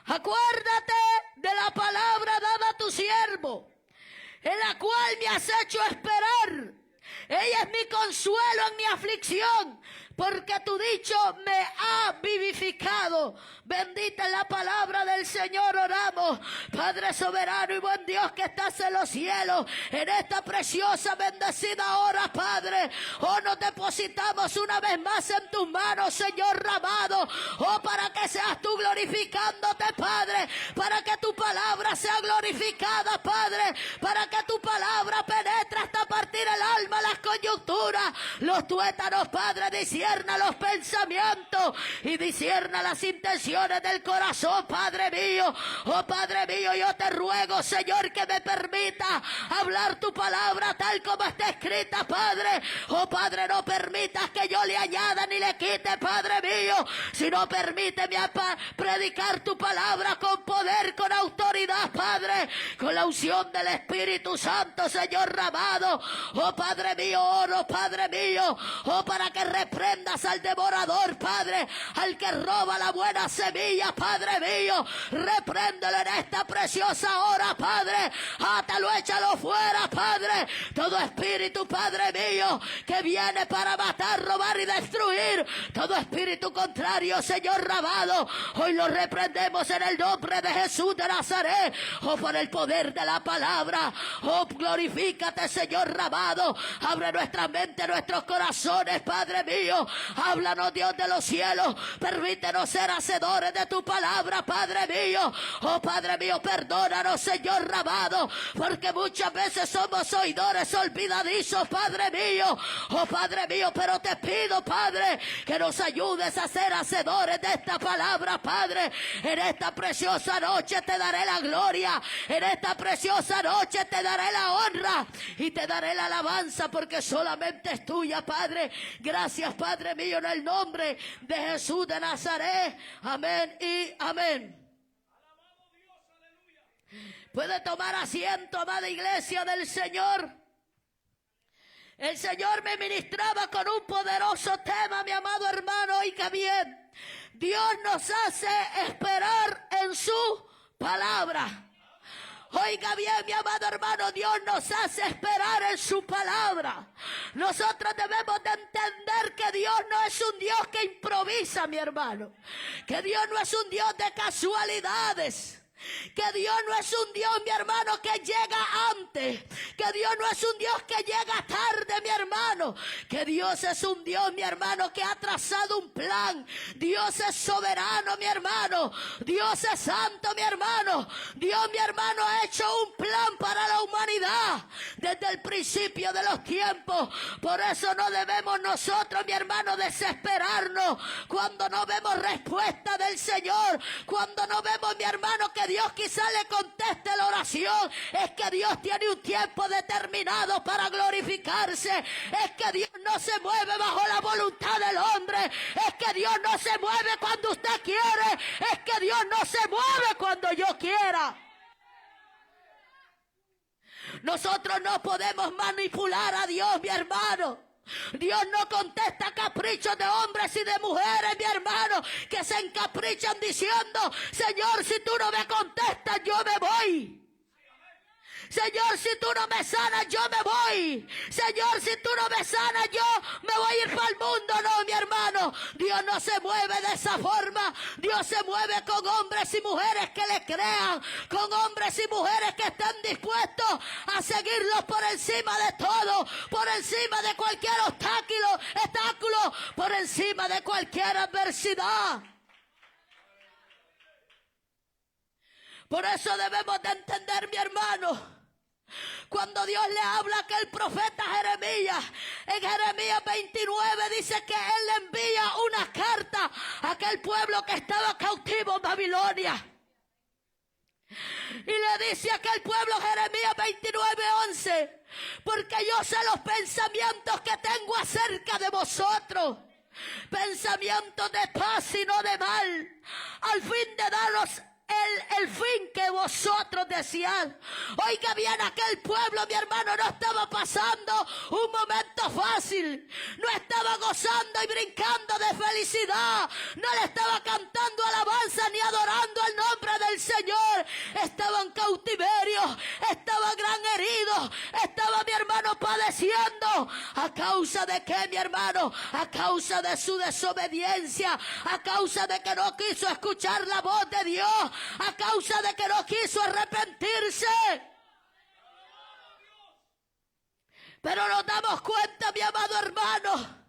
Acuérdate de la palabra dada a tu siervo, en la cual me has hecho esperar. Ella es mi consuelo en mi aflicción, porque tu dicho me ha vivificado. Bendita es la palabra del Señor, oramos. Padre soberano y buen Dios que estás en los cielos, en esta preciosa bendecida hora, Padre, nos depositamos una vez más en tus manos, Señor amado, para que seas tú glorificándote, Padre, para que tu palabra sea glorificada, Padre, para que tu palabra penetre hasta partir el alma, las coyunturas, los tuétanos, Padre, discierna los pensamientos y discierna las intenciones del corazón, Padre mío. Oh Padre mío, yo te ruego, Señor, que me permita hablar tu palabra tal como está escrita, Padre. Oh Padre, no permitas que yo le añada ni le quite, Padre mío, sino permíteme predicar tu palabra con poder, con autoridad, Padre, con la unción del Espíritu Santo, Señor amado. Oh Padre mío, oro, Padre mío, para que reprendas al devorador, Padre, al que roba la buena semilla, Padre mío. Repréndelo en esta preciosa hora, Padre. Átalo, échalo fuera, Padre. Todo espíritu, Padre mío, que viene para matar, robar y destruir, todo espíritu contrario, Señor amado, hoy lo reprendemos en el nombre de Jesús de Nazaret. Oh, por el poder de la palabra. Oh, glorifícate, Señor amado. Abre nuestra mente, nuestros corazones, Padre mío. Háblanos, Dios de los cielos. Permítenos ser hacedores de tu palabra, Padre mío. Oh, Padre mío, perdónanos, Señor amado, porque muchas veces somos oidores olvidadizos, Padre mío. Oh, Padre mío, pero te pido, Padre, que nos ayudes a ser hacedores de esta palabra, Padre. En esta preciosa noche te daré la gloria. En esta preciosa noche te daré la honra y te daré la alabanza, porque solamente es tuya, Padre. Gracias, Padre mío, en el nombre de Jesús de Nazaret. Amén y amén. Puede tomar asiento, amada iglesia del Señor. El Señor me ministraba con un poderoso tema, mi amado hermano, oiga bien. Dios nos hace esperar en su palabra. Oiga bien, mi amado hermano, Dios nos hace esperar en su palabra. Nosotros debemos de entender que Dios no es un Dios que improvisa, mi hermano. Que Dios no es un Dios de casualidades. Que Dios no es un Dios, mi hermano, que llega antes. Que Dios no es un Dios que llega tarde, mi hermano. Que Dios es un Dios, mi hermano, que ha trazado un plan. Dios es soberano, mi hermano. Dios es santo, mi hermano. Dios, mi hermano, ha hecho un plan para la humanidad desde el principio de los tiempos. Por eso no debemos nosotros, mi hermano, desesperarnos cuando no vemos respuesta del Señor. Cuando no vemos, mi hermano, que Dios quizá le conteste la oración. Es que Dios tiene un tiempo determinado para glorificarse. Es que Dios no se mueve bajo la voluntad del hombre. Es que Dios no se mueve cuando usted quiere. Es que Dios no se mueve cuando yo quiera. Nosotros no podemos manipular a Dios, mi hermano. Dios no contesta caprichos de hombres y de mujeres, mi hermano, que se encaprichan diciendo: Señor, si tú no me contestas, yo me voy. Señor, si tú no me sanas, yo me voy. Señor, si tú no me sanas, yo me voy a ir para el mundo. No, mi hermano, Dios no se mueve de esa forma. Dios se mueve con hombres y mujeres que le crean, con hombres y mujeres que están dispuestos a seguirlos por encima de todo, por encima de cualquier obstáculo, por encima de cualquier adversidad. Por eso debemos de entender, mi hermano, cuando Dios le habla a aquel profeta Jeremías, en Jeremías 29 dice que Él le envía una carta a aquel pueblo que estaba cautivo en Babilonia. Y le dice a aquel pueblo, Jeremías 29:11, porque yo sé los pensamientos que tengo acerca de vosotros, pensamientos de paz y no de mal, al fin de daros el fin que vosotros deseáis. Oiga bien, aquel pueblo, mi hermano, no estaba pasando un momento fácil, no estaba gozando y brincando de felicidad, no le estaba cantando alabanza ni adorando el nombre padeciendo. ¿A causa de qué, mi hermano? A causa de su desobediencia, a causa de que no quiso escuchar la voz de Dios, a causa de que no quiso arrepentirse. Pero nos damos cuenta, mi amado hermano,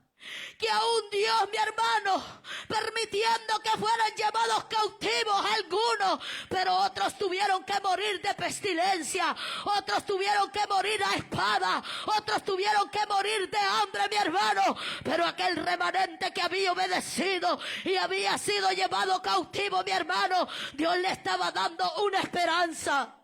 que aún Dios, mi hermano, permitiendo que fueran llevados cautivos algunos, pero otros tuvieron que morir de pestilencia, otros tuvieron que morir a espada, otros tuvieron que morir de hambre, mi hermano. Pero aquel remanente que había obedecido y había sido llevado cautivo, mi hermano, Dios le estaba dando una esperanza.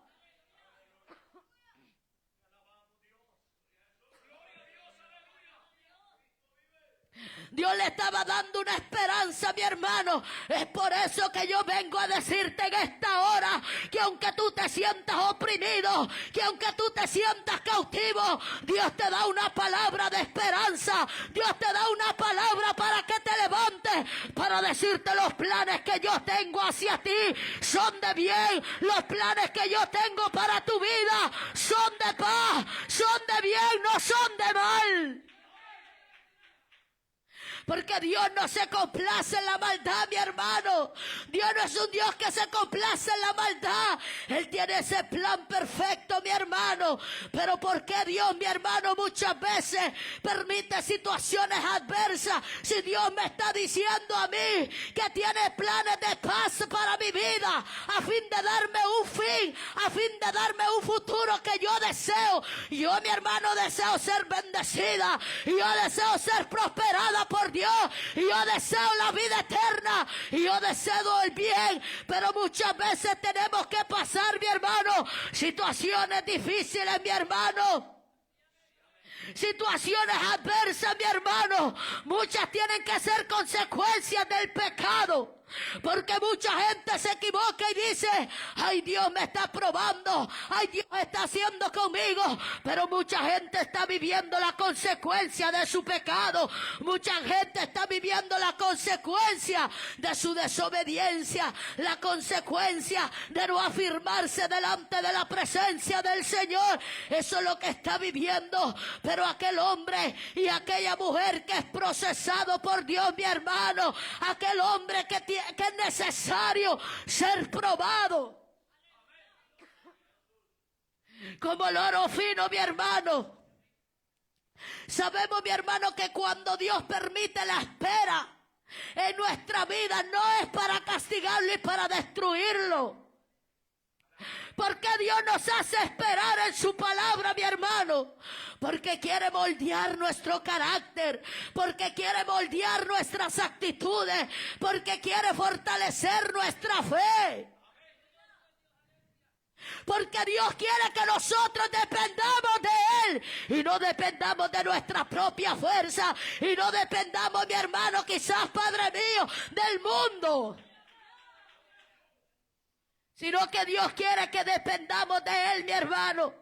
Dios le estaba dando una esperanza, mi hermano. Es por eso que yo vengo a decirte en esta hora que aunque tú te sientas oprimido, que aunque tú te sientas cautivo, Dios te da una palabra de esperanza. Dios te da una palabra para que te levantes, para decirte: los planes que yo tengo hacia ti son de bien. Los planes que yo tengo para tu vida son de paz, son de bien, no son de mal. Porque Dios no se complace en la maldad, mi hermano. Dios no es un Dios que se complace en la maldad. Él tiene ese plan perfecto, mi hermano. Pero ¿por qué Dios, mi hermano, muchas veces permite situaciones adversas? Si Dios me está diciendo a mí que tiene planes de paz para mi vida, a fin de darme un fin, a fin de darme un futuro que yo deseo. Yo, mi hermano, deseo ser bendecida. Yo deseo ser prosperada por Dios. Y yo deseo la vida eterna. Y yo deseo el bien. Pero muchas veces tenemos que pasar, mi hermano, situaciones difíciles, mi hermano. Situaciones adversas, mi hermano. Muchas tienen que ser consecuencias del pecado. Porque mucha gente se equivoca y dice: ay, Dios me está probando, ay, Dios está haciendo conmigo. Pero mucha gente está viviendo la consecuencia de su pecado. Mucha gente está viviendo la consecuencia de su desobediencia, la consecuencia de no afirmarse delante de la presencia del Señor. Eso es lo que está viviendo. Pero aquel hombre y aquella mujer que es procesado por Dios, mi hermano, aquel hombre que es necesario ser probado como el oro fino, mi hermano. Sabemos, mi hermano, que cuando Dios permite la espera en nuestra vida, no es para castigarlo y para destruirlo. Porque Dios nos hace esperar en su palabra, mi hermano. Porque quiere moldear nuestro carácter. Porque quiere moldear nuestras actitudes. Porque quiere fortalecer nuestra fe. Porque Dios quiere que nosotros dependamos de Él y no dependamos de nuestra propia fuerza. Y no dependamos, mi hermano, quizás, Padre mío, del mundo. Sino que Dios quiere que dependamos de Él, mi hermano.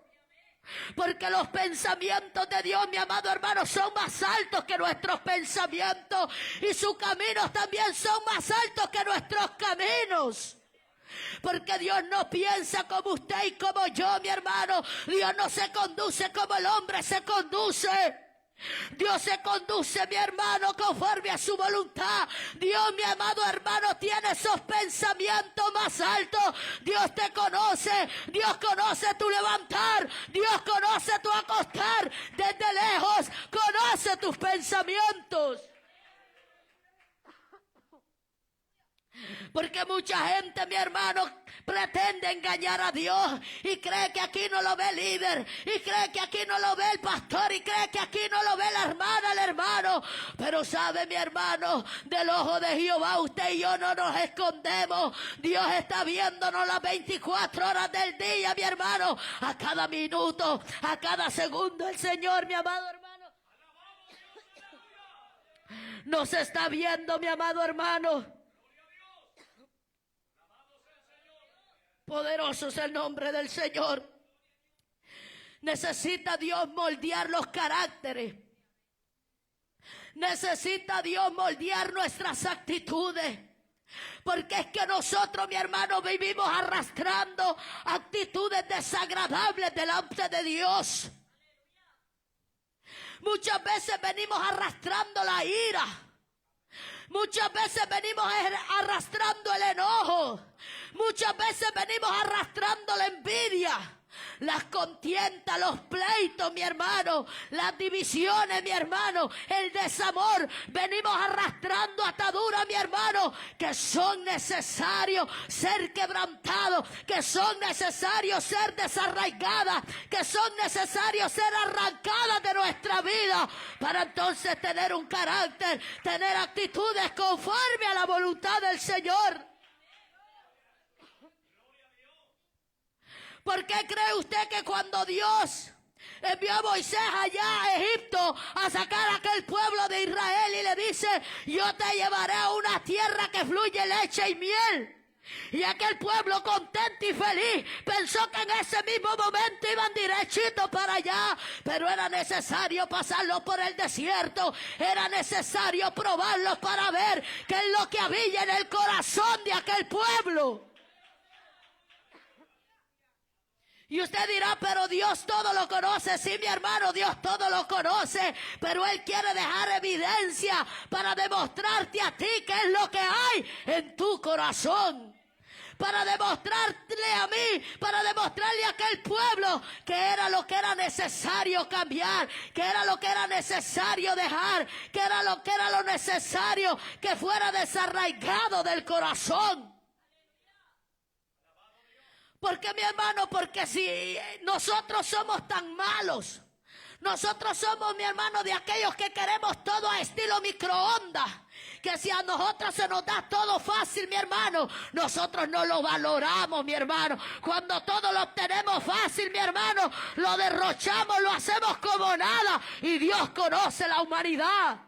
Porque los pensamientos de Dios, mi amado hermano, son más altos que nuestros pensamientos. Y sus caminos también son más altos que nuestros caminos. Porque Dios no piensa como usted y como yo, mi hermano. Dios no se conduce como el hombre se conduce. Dios se conduce, mi hermano, conforme a su voluntad. Dios, mi amado hermano, tiene esos pensamientos más altos. Dios te conoce. Dios conoce tu levantar. Dios conoce tu acostar. Desde lejos conoce tus pensamientos. Porque mucha gente, mi hermano, pretende engañar a Dios y cree que aquí no lo ve el líder, y cree que aquí no lo ve el pastor, y cree que aquí no lo ve la hermana, el hermano. Pero sabe, mi hermano, del ojo de Jehová usted y yo no nos escondemos. Dios está viéndonos las 24 horas del día, mi hermano, a cada minuto, a cada segundo. El Señor, mi amado hermano, nos está viendo, mi amado hermano. Poderoso es el nombre del Señor. Necesita Dios moldear los caracteres. Necesita Dios moldear nuestras actitudes. Porque es que nosotros, mi hermano, vivimos arrastrando actitudes desagradables delante de Dios. Muchas veces venimos arrastrando la ira. Muchas veces venimos arrastrando el enojo. Muchas veces venimos arrastrando la envidia. Las contiendas, los pleitos, mi hermano, las divisiones, mi hermano, el desamor. Venimos arrastrando ataduras, mi hermano, que son necesarios ser quebrantados, que son necesarios ser desarraigadas, que son necesarios ser arrancadas de nuestra vida, para entonces tener un carácter, tener actitudes conforme a la voluntad del Señor. ¿Por qué cree usted que cuando Dios envió a Moisés allá a Egipto a sacar a aquel pueblo de Israel y le dice: yo te llevaré a una tierra que fluye leche y miel? Y aquel pueblo contento y feliz pensó que en ese mismo momento iban derechito para allá, pero era necesario pasarlos por el desierto, era necesario probarlos para ver qué es lo que había en el corazón de aquel pueblo. Y usted dirá: pero Dios todo lo conoce. Sí, mi hermano, Dios todo lo conoce, pero Él quiere dejar evidencia para demostrarte a ti qué es lo que hay en tu corazón. Para demostrarle a mí, para demostrarle a aquel pueblo que era lo que era necesario cambiar, que era lo que era necesario dejar, que era lo necesario que fuera desarraigado del corazón. Porque, mi hermano, porque si nosotros somos tan malos, nosotros somos, mi hermano, de aquellos que queremos todo a estilo microondas, que si a nosotros se nos da todo fácil, mi hermano, nosotros no lo valoramos, mi hermano. Cuando todo lo obtenemos fácil, mi hermano, lo derrochamos, lo hacemos como nada, y Dios conoce la humanidad.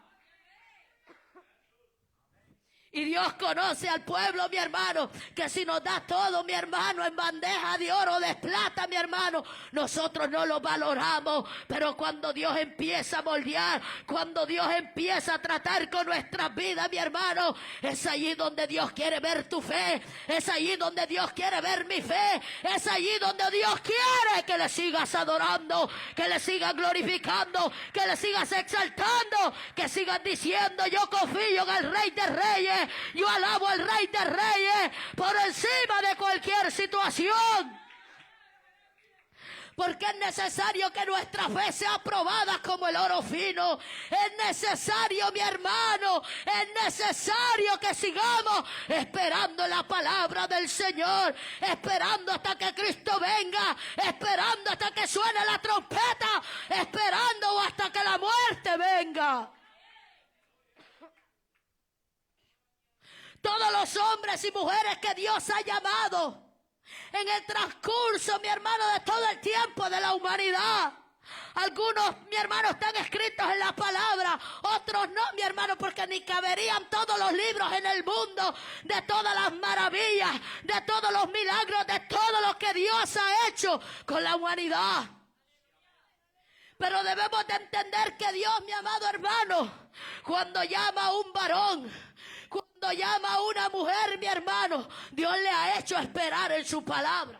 Y Dios conoce al pueblo, mi hermano, que si nos da todo, mi hermano, en bandeja de oro o de plata, mi hermano, nosotros no lo valoramos. Pero cuando Dios empieza a moldear, cuando Dios empieza a tratar con nuestras vidas, mi hermano, es allí donde Dios quiere ver tu fe, es allí donde Dios quiere ver mi fe, es allí donde Dios quiere que le sigas adorando, que le sigas glorificando, que le sigas exaltando, que sigas diciendo: yo confío en el Rey de Reyes, yo alabo al Rey de Reyes por encima de cualquier situación. Porque es necesario que nuestra fe sea probada como el oro fino. Es necesario, mi hermano, es necesario que sigamos esperando la palabra del Señor, esperando hasta que Cristo venga, esperando hasta que suene la trompeta, esperando hasta que la muerte venga. Todos los hombres y mujeres que Dios ha llamado en el transcurso, mi hermano, de todo el tiempo de la humanidad. Algunos, mi hermano, están escritos en la palabra, otros no, mi hermano, porque ni caberían todos los libros en el mundo, de todas las maravillas, de todos los milagros, de todo lo que Dios ha hecho con la humanidad. Pero debemos de entender que Dios, mi amado hermano, cuando llama a un varón, cuando llama a una mujer, mi hermano, Dios le ha hecho esperar en su palabra.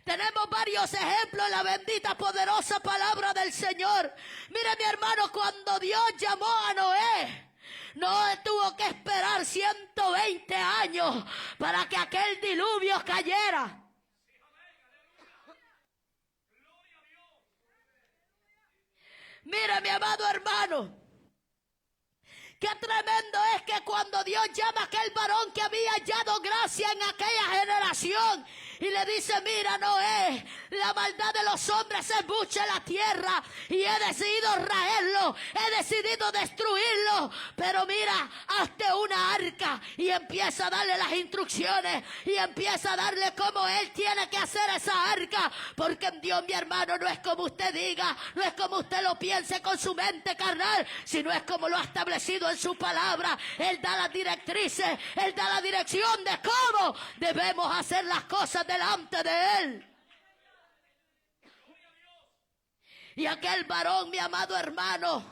Tenemos varios ejemplos en la bendita, poderosa palabra del Señor. Mire, mi hermano, cuando Dios llamó a Noé, Noé tuvo que esperar 120 años para que aquel diluvio cayera. Mira, mi amado hermano, qué tremendo es que cuando Dios llama a aquel varón que había hallado gracia en aquella generación y le dice: mira, Noé, la maldad de los hombres es mucha en la tierra y he decidido raerlo, he decidido destruirlo, pero mira, hazte una arca, y empieza a darle las instrucciones y empieza a darle cómo él tiene que hacer esa arca, porque en Dios, mi hermano, no es como usted diga, no es como usted lo piense con su mente carnal, sino es como lo ha establecido en su palabra. Él da las directrices, Él da la dirección de cómo debemos hacer las cosas delante de Él. Y aquel varón, mi amado hermano,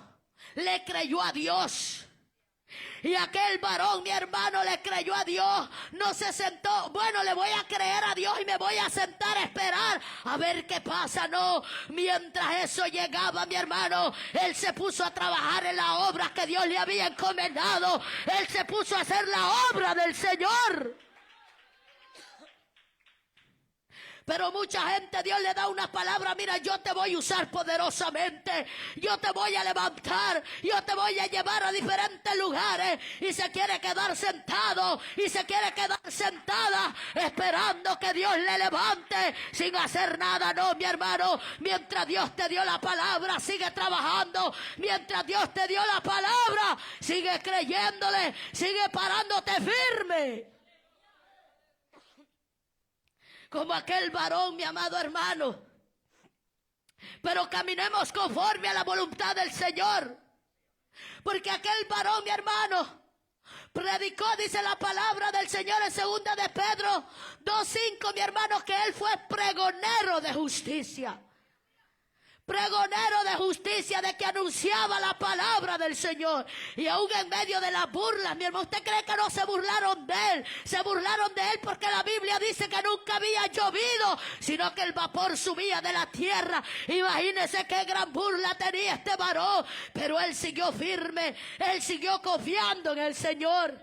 le creyó a Dios. Y aquel varón, mi hermano, le creyó a Dios. No se sentó. Bueno, le voy a creer a Dios y me voy a sentar a esperar a ver qué pasa. No, mientras eso llegaba, mi hermano, él se puso a trabajar en la obra que Dios le había encomendado. Él se puso a hacer la obra del Señor. Pero mucha gente, Dios le da una palabra: mira, yo te voy a usar poderosamente, yo te voy a levantar, yo te voy a llevar a diferentes lugares. Y se quiere quedar sentado, y se quiere quedar sentada, esperando que Dios le levante, sin hacer nada. No, mi hermano, mientras Dios te dio la palabra, sigue trabajando. Mientras Dios te dio la palabra, sigue creyéndole, sigue parándote firme. Como aquel varón, mi amado hermano. Pero caminemos conforme a la voluntad del Señor. Porque aquel varón, mi hermano, predicó, dice la palabra del Señor en 2 de Pedro 2:5, mi hermano, que él fue pregonero de justicia. Pregonero de justicia, de que anunciaba la palabra del Señor. Y aún en medio de las burlas, mi hermano, ¿usted cree que no se burlaron de él? Se burlaron de él porque la Biblia dice que nunca había llovido, sino que el vapor subía de la tierra. Imagínese qué gran burla tenía este varón. Pero él siguió firme, él siguió confiando en el Señor.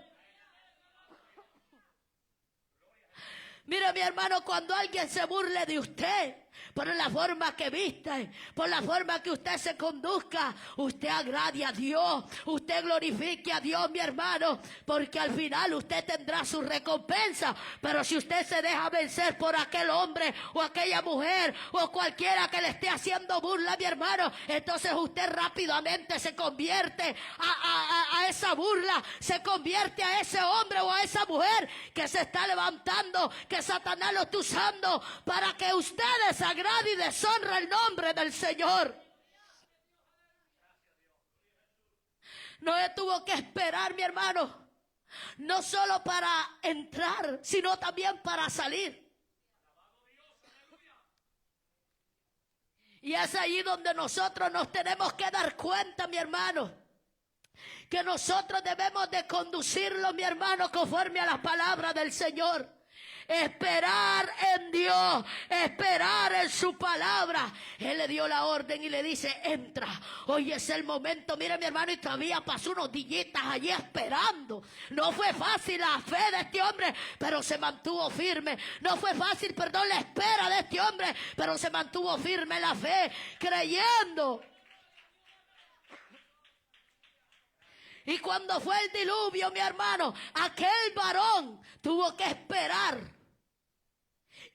Mira, mi hermano, cuando alguien se burle de usted, por la forma que viste, por la forma que usted se conduzca, usted agrade a Dios, usted glorifique a Dios, mi hermano, porque al final usted tendrá su recompensa. Pero si usted se deja vencer por aquel hombre o aquella mujer o cualquiera que le esté haciendo burla, mi hermano, entonces usted rápidamente se convierte a esa burla, se convierte a ese hombre o a esa mujer que se está levantando, que Satanás lo está usando para que usted desagrade y deshonra el nombre del Señor. Noé tuvo que esperar, mi hermano, no solo para entrar, sino también para salir. Y es ahí donde nosotros nos tenemos que dar cuenta, mi hermano, que nosotros debemos de conducirlo, mi hermano, conforme a la palabra del Señor. Esperar en Dios, esperar en su palabra. Él le dio la orden y le dice: entra, hoy es el momento. Mire, mi hermano, y todavía pasó unos días allí esperando. No fue fácil la fe de este hombre, pero se mantuvo firme. No fue fácil, perdón, la espera de este hombre, pero se mantuvo firme la fe, creyendo. Y cuando fue el diluvio, mi hermano, aquel varón tuvo que esperar.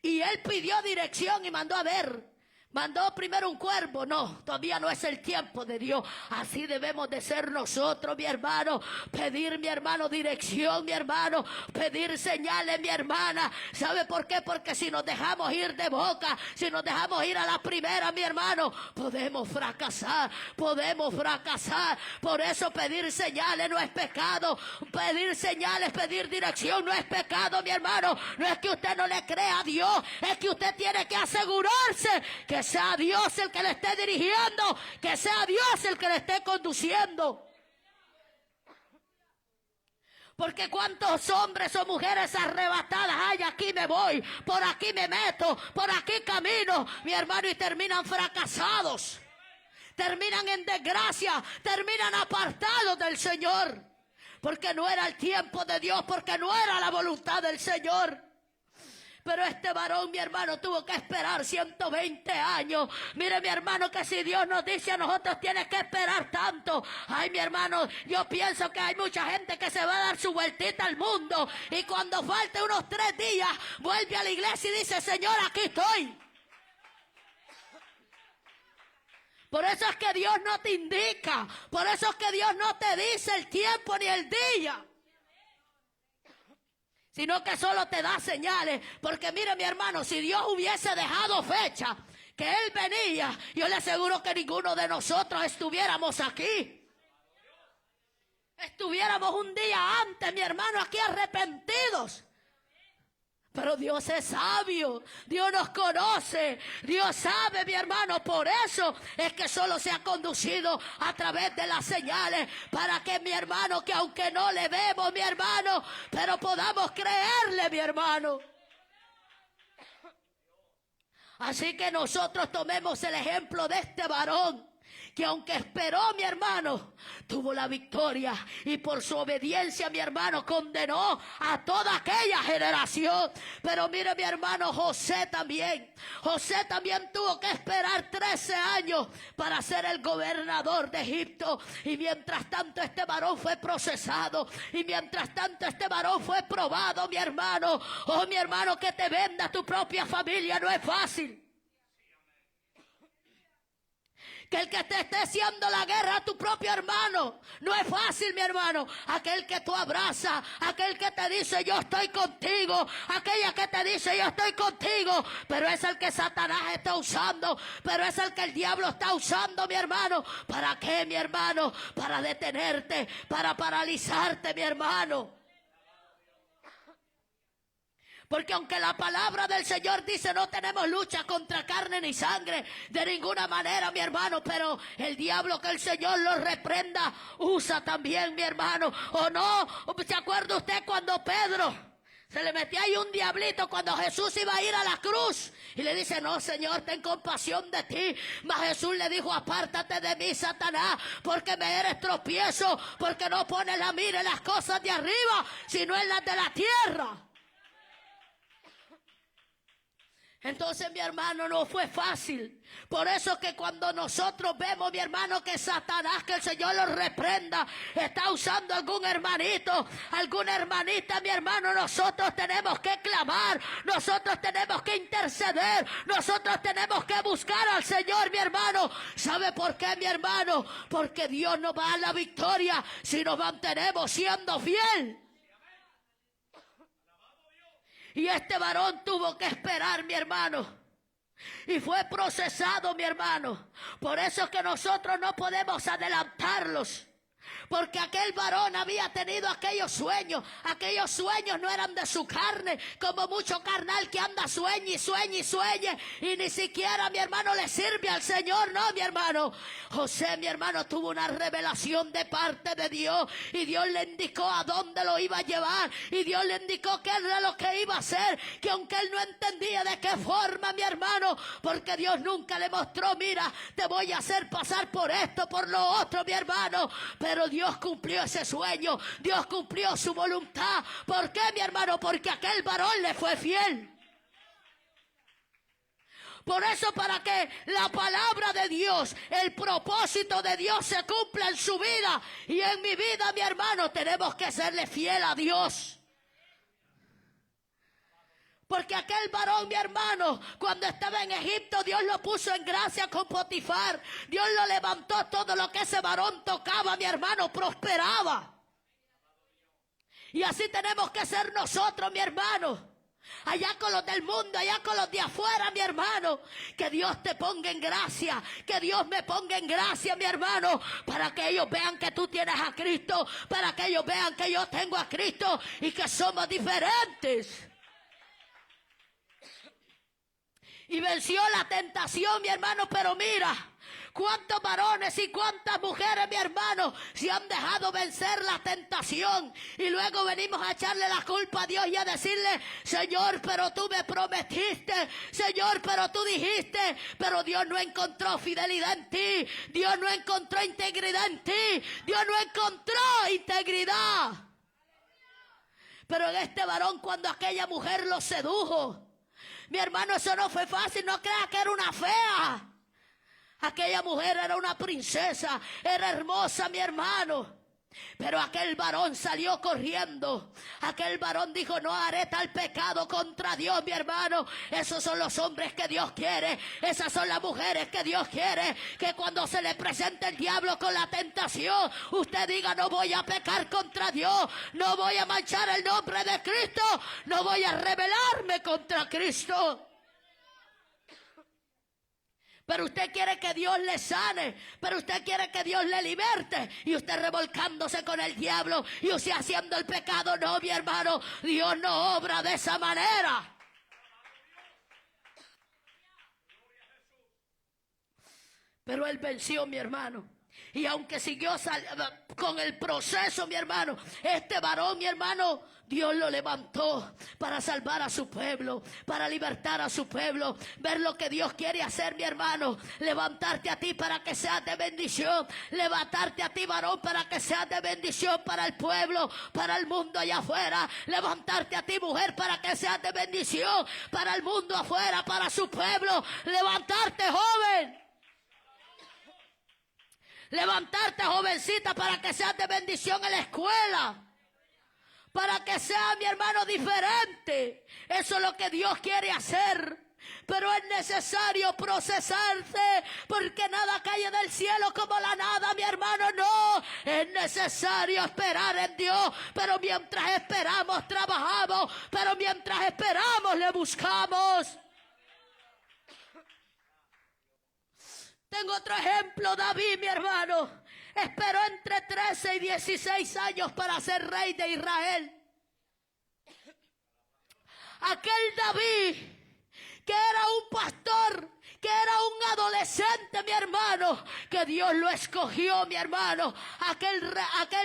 Y él pidió dirección y mandó a ver. Mandó primero un cuervo. No, todavía no es el tiempo de Dios. Así debemos de ser nosotros, mi hermano. Pedir, mi hermano, dirección, mi hermano. Pedir señales, mi hermana. ¿Sabe por qué? Porque si nos dejamos ir de boca, si nos dejamos ir a la primera, mi hermano, podemos fracasar. Podemos fracasar. Por eso pedir señales no es pecado. Pedir señales, pedir dirección no es pecado, mi hermano. No es que usted no le crea a Dios. Es que usted tiene que asegurarse que sea Dios el que le esté dirigiendo, que sea Dios el que le esté conduciendo. Porque cuántos hombres o mujeres arrebatadas hay: aquí me voy, por aquí me meto, por aquí camino, mi hermano, y terminan fracasados, terminan en desgracia, terminan apartados del Señor, porque no era el tiempo de Dios, porque no era la voluntad del Señor. Pero este varón, mi hermano, tuvo que esperar 120 años. Mire, mi hermano, que si Dios nos dice a nosotros tienes que esperar tanto. Ay, mi hermano, yo pienso que hay mucha gente que se va a dar su vueltita al mundo. Y cuando falte unos 3 días, vuelve a la iglesia y dice: Señor, aquí estoy. Por eso es que Dios no te indica. Por eso es que Dios no te dice el tiempo ni el día, sino que solo te da señales. Porque mire, mi hermano, si Dios hubiese dejado fecha que Él venía, yo le aseguro que ninguno de nosotros estuviéramos aquí. Estuviéramos un día antes, mi hermano, aquí arrepentidos. Pero Dios es sabio, Dios nos conoce, Dios sabe, mi hermano. Por eso es que solo se ha conducido a través de las señales, para que, mi hermano, que aunque no le vemos, mi hermano, pero podamos creerle, mi hermano. Así que nosotros tomemos el ejemplo de este varón, que aunque esperó, mi hermano, tuvo la victoria, y por su obediencia, mi hermano, condenó a toda aquella generación. Pero mire, mi hermano, José también tuvo que esperar 13 años para ser el gobernador de Egipto. Y mientras tanto este varón fue procesado, y mientras tanto este varón fue probado, mi hermano. Oh, mi hermano, que te venda tu propia familia no es fácil. Que el que te esté haciendo la guerra a tu propio hermano no es fácil, mi hermano. Aquel que tú abrazas, aquel que te dice yo estoy contigo, aquella que te dice yo estoy contigo, pero es el que Satanás está usando, pero es el que el diablo está usando, mi hermano. ¿Para qué, mi hermano? Para detenerte, para paralizarte, mi hermano. Porque aunque la palabra del Señor dice no tenemos lucha contra carne ni sangre, de ninguna manera, mi hermano, pero el diablo, que el Señor lo reprenda, usa también, mi hermano. ¿O no? ¿Se acuerda usted cuando Pedro se le metía ahí un diablito cuando Jesús iba a ir a la cruz? Y le dice, no, Señor, ten compasión de ti. Mas Jesús le dijo, apártate de mí, Satanás, porque me eres tropiezo, porque no pones la mira en las cosas de arriba, sino en las de la tierra. Entonces, mi hermano, no fue fácil. Por eso que cuando nosotros vemos, mi hermano, que Satanás, que el Señor lo reprenda, está usando algún hermanito, alguna hermanita, mi hermano, nosotros tenemos que clamar, nosotros tenemos que interceder, nosotros tenemos que buscar al Señor, mi hermano. ¿Sabe por qué, mi hermano? Porque Dios nos va a dar la victoria si nos mantenemos siendo fieles. Y este varón tuvo que esperar, mi hermano, y fue procesado, mi hermano. Por eso es que nosotros no podemos adelantarlos, porque aquel varón había tenido aquellos sueños no eran de su carne, como mucho carnal que anda sueñe y ni siquiera, mi hermano, le sirve al Señor. No, mi hermano, José, mi hermano, tuvo una revelación de parte de Dios, y Dios le indicó a dónde lo iba a llevar, y Dios le indicó qué era lo que iba a hacer, que aunque él no entendía de qué forma, mi hermano, porque Dios nunca le mostró, mira, te voy a hacer pasar por esto, por lo otro, mi hermano, pero Dios cumplió ese sueño, Dios cumplió su voluntad. ¿Por qué, mi hermano? Porque aquel varón le fue fiel. Por eso, para que la palabra de Dios, el propósito de Dios se cumpla en su vida y en mi vida, mi hermano, tenemos que serle fiel a Dios. Porque aquel varón, mi hermano, cuando estaba en Egipto, Dios lo puso en gracia con Potifar. Dios lo levantó, todo lo que ese varón tocaba, mi hermano, prosperaba. Y así tenemos que ser nosotros, mi hermano. Allá con los del mundo, allá con los de afuera, mi hermano. Que Dios te ponga en gracia, que Dios me ponga en gracia, mi hermano, para que ellos vean que tú tienes a Cristo, para que ellos vean que yo tengo a Cristo y que somos diferentes. Y venció la tentación, mi hermano, pero mira, cuántos varones y cuántas mujeres, mi hermano, se han dejado vencer la tentación. Y luego venimos a echarle la culpa a Dios y a decirle, Señor, pero tú me prometiste, Señor, pero tú dijiste, pero Dios no encontró fidelidad en ti, Dios no encontró integridad en ti, Dios no encontró integridad. Pero en este varón, cuando aquella mujer lo sedujo, mi hermano, eso no fue fácil, no crea que era una fea. Aquella mujer era una princesa, era hermosa, mi hermano. Pero aquel varón salió corriendo. Aquel varón dijo, no haré tal pecado contra Dios, mi hermano. Esos son los hombres que Dios quiere. Esas son las mujeres que Dios quiere. Que cuando se le presente el diablo con la tentación, usted diga, no voy a pecar contra Dios. No voy a manchar el nombre de Cristo. No voy a rebelarme contra Cristo. Pero usted quiere que Dios le sane, pero usted quiere que Dios le liberte, y usted revolcándose con el diablo, y usted haciendo el pecado. No, mi hermano, Dios no obra de esa manera. Pero Él venció, mi hermano. Y aunque siguió con el proceso, mi hermano, este varón, mi hermano, Dios lo levantó para salvar a su pueblo, para libertar a su pueblo. Ver lo que Dios quiere hacer, mi hermano. Levantarte a ti para que seas de bendición. Levantarte a ti, varón, para que seas de bendición para el pueblo, para el mundo allá afuera. Levantarte a ti, mujer, para que seas de bendición para el mundo afuera, para su pueblo. Levantarte, joven. Levantarte, jovencita, para que seas de bendición en la escuela. Para que sea, mi hermano, diferente. Eso es lo que Dios quiere hacer. Pero es necesario procesarse, porque nada cae del cielo como la nada, mi hermano. No, es necesario esperar en Dios. Pero mientras esperamos, trabajamos. Pero mientras esperamos, le buscamos. Tengo otro ejemplo, David, mi hermano. Esperó entre 13 y 16 años para ser rey de Israel. Aquel David, que era un pastor, que era un adolescente, mi hermano, que Dios lo escogió, mi hermano. Aquel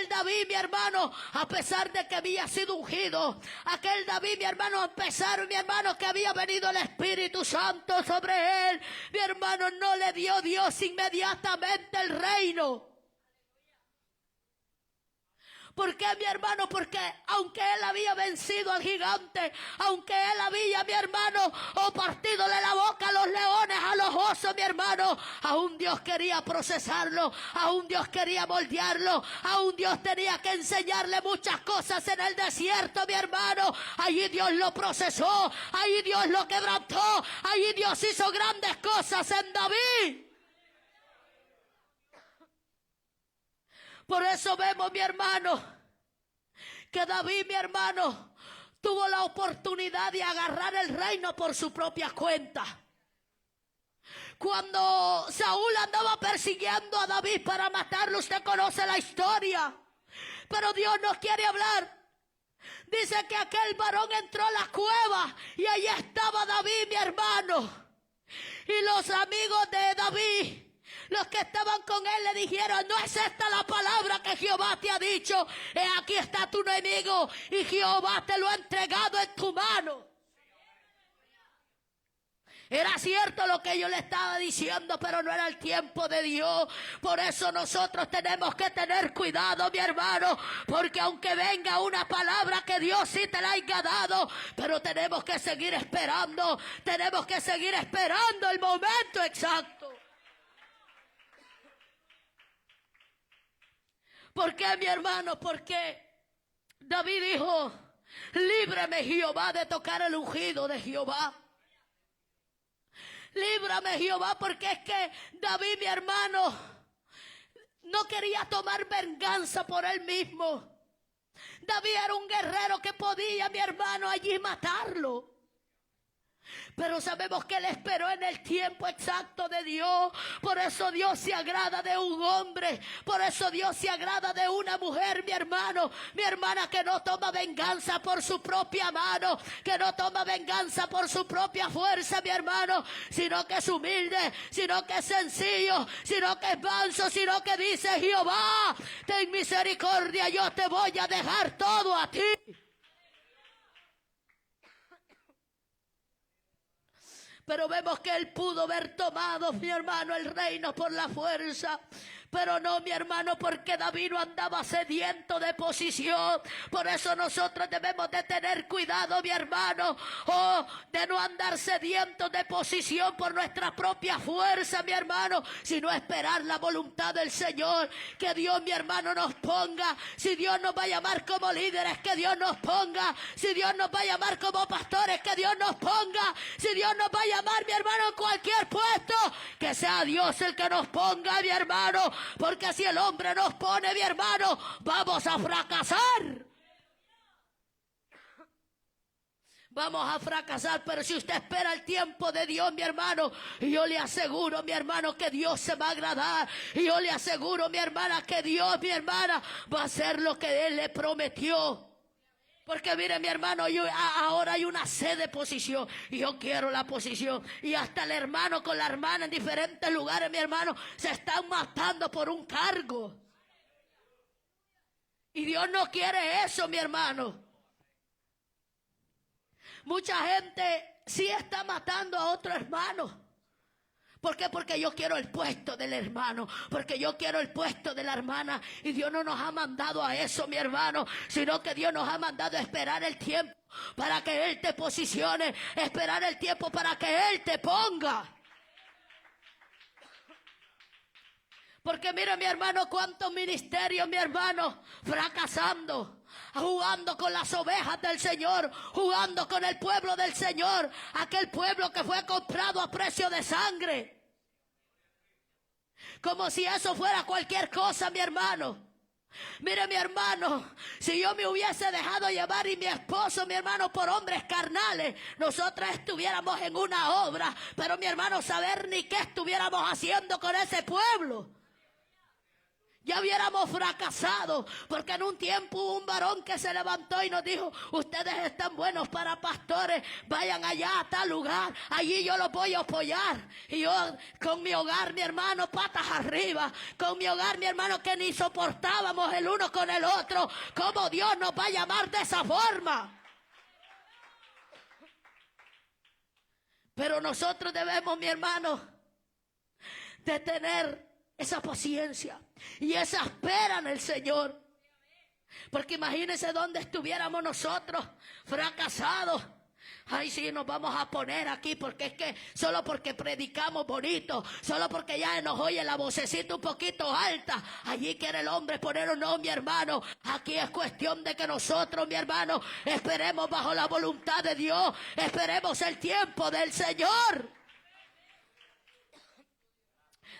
David, mi hermano, a pesar de que había sido ungido, aquel David, mi hermano, a pesar, mi hermano, que había venido el Espíritu Santo sobre él, mi hermano, no le dio Dios inmediatamente el reino. ¿Por qué, mi hermano? Porque aunque él había vencido al gigante, aunque él había, mi hermano, partidole la boca a los leones, a los osos, mi hermano, aún Dios quería procesarlo, aún Dios quería moldearlo, aún Dios tenía que enseñarle muchas cosas en el desierto, mi hermano. Allí Dios lo procesó, allí Dios lo quebrantó, allí Dios hizo grandes cosas en David. Por eso vemos, mi hermano, que David, mi hermano, tuvo la oportunidad de agarrar el reino por su propia cuenta. Cuando Saúl andaba persiguiendo a David para matarlo, usted conoce la historia. Pero Dios nos quiere hablar. Dice que aquel varón entró a la cueva y allí estaba David, mi hermano. Y los amigos de David, los que estaban con él, le dijeron: no es esta la palabra que Jehová te ha dicho. Aquí está tu enemigo y Jehová te lo ha entregado en tu mano. Era cierto lo que yo le estaba diciendo, pero no era el tiempo de Dios. Por eso nosotros tenemos que tener cuidado, mi hermano, porque aunque venga una palabra que Dios sí te la haya dado, pero tenemos que seguir esperando. Tenemos que seguir esperando el momento exacto. ¿Por qué, mi hermano? Porque David dijo: líbrame, Jehová, de tocar el ungido de Jehová. Líbrame, Jehová, porque es que David, mi hermano, no quería tomar venganza por él mismo. David era un guerrero que podía, mi hermano, allí matarlo. Pero sabemos que él esperó en el tiempo exacto de Dios. Por eso Dios se agrada de un hombre. Por eso Dios se agrada de una mujer, mi hermano. Mi hermana, que no toma venganza por su propia mano. Que no toma venganza por su propia fuerza, mi hermano. Sino que es humilde. Sino que es sencillo. Sino que es manso. Sino que dice: Jehová, ten misericordia, yo te voy a dejar todo a ti. Pero vemos que él pudo haber tomado, mi hermano, el reino por la fuerza. Pero no, mi hermano, porque David no andaba sediento de posición. Por eso nosotros debemos de tener cuidado, mi hermano, de no andar sedientos de posición por nuestra propia fuerza, mi hermano, sino esperar la voluntad del Señor. Que Dios, mi hermano, nos ponga. Si Dios nos va a llamar como líderes, que Dios nos ponga. Si Dios nos va a llamar como pastores, que Dios nos ponga. Si Dios nos va a llamar, mi hermano, en cualquier puesto, que sea Dios el que nos ponga, mi hermano. Porque si el hombre nos pone, mi hermano, vamos a fracasar. vamos a fracasar. Pero si usted espera el tiempo de Dios, mi hermano, y yo le aseguro, mi hermano, que Dios se va a agradar. Y yo le aseguro, mi hermana, que Dios, mi hermana, va a hacer lo que Él le prometió. Porque mire, mi hermano, ahora hay una sed de posición y yo quiero la posición. Y hasta el hermano con la hermana en diferentes lugares, mi hermano, se están matando por un cargo. Y Dios no quiere eso, mi hermano. Mucha gente sí está matando a otro hermano. ¿Por qué? Porque yo quiero el puesto del hermano, porque yo quiero el puesto de la hermana. Y Dios no nos ha mandado a eso, mi hermano, sino que Dios nos ha mandado a esperar el tiempo para que Él te posicione, esperar el tiempo para que Él te ponga. Porque mire, mi hermano, cuántos ministerios, mi hermano, fracasando, jugando con las ovejas del Señor, jugando con el pueblo del Señor, aquel pueblo que fue comprado a precio de sangre. Como si eso fuera cualquier cosa, mi hermano. Mire, mi hermano, si yo me hubiese dejado llevar y mi esposo, mi hermano, por hombres carnales, nosotros estuviéramos en una obra, pero mi hermano, saber ni qué estuviéramos haciendo con ese pueblo. Ya hubiéramos fracasado, porque en un tiempo hubo un varón que se levantó y nos dijo: ustedes están buenos para pastores, vayan allá a tal lugar, allí yo los voy a apoyar. Y yo con mi hogar, mi hermano, patas arriba, con mi hogar, mi hermano, que ni soportábamos el uno con el otro. ¿Cómo Dios nos va a llamar de esa forma? Pero nosotros debemos, mi hermano, de tener esa paciencia y esa espera en el Señor. Porque imagínense dónde estuviéramos nosotros, fracasados. Ay, sí, nos vamos a poner aquí porque es que solo porque predicamos bonito, solo porque ya nos oye la vocecita un poquito alta, allí quiere el hombre ponernos. No, mi hermano, aquí es cuestión de que nosotros, mi hermano, esperemos bajo la voluntad de Dios, esperemos el tiempo del Señor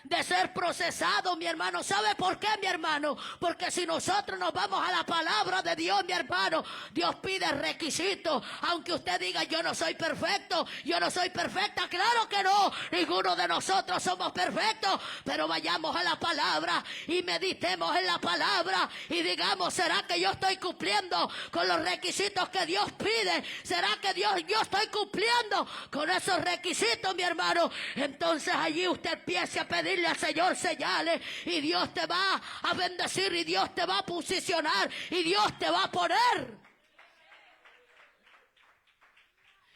de ser procesado, mi hermano. ¿Sabe por qué, mi hermano? Porque si nosotros nos vamos a la palabra de Dios, mi hermano, Dios pide requisitos. Aunque usted diga: yo no soy perfecto, yo no soy perfecta. Claro que no, ninguno de nosotros somos perfectos. Pero vayamos a la palabra y meditemos en la palabra y digamos: ¿será que yo estoy cumpliendo con los requisitos que Dios pide? ¿Será que yo estoy cumpliendo con esos requisitos, mi hermano? Entonces allí usted empiece a pedir al Señor señales y Dios te va a bendecir y Dios te va a posicionar y Dios te va a poner.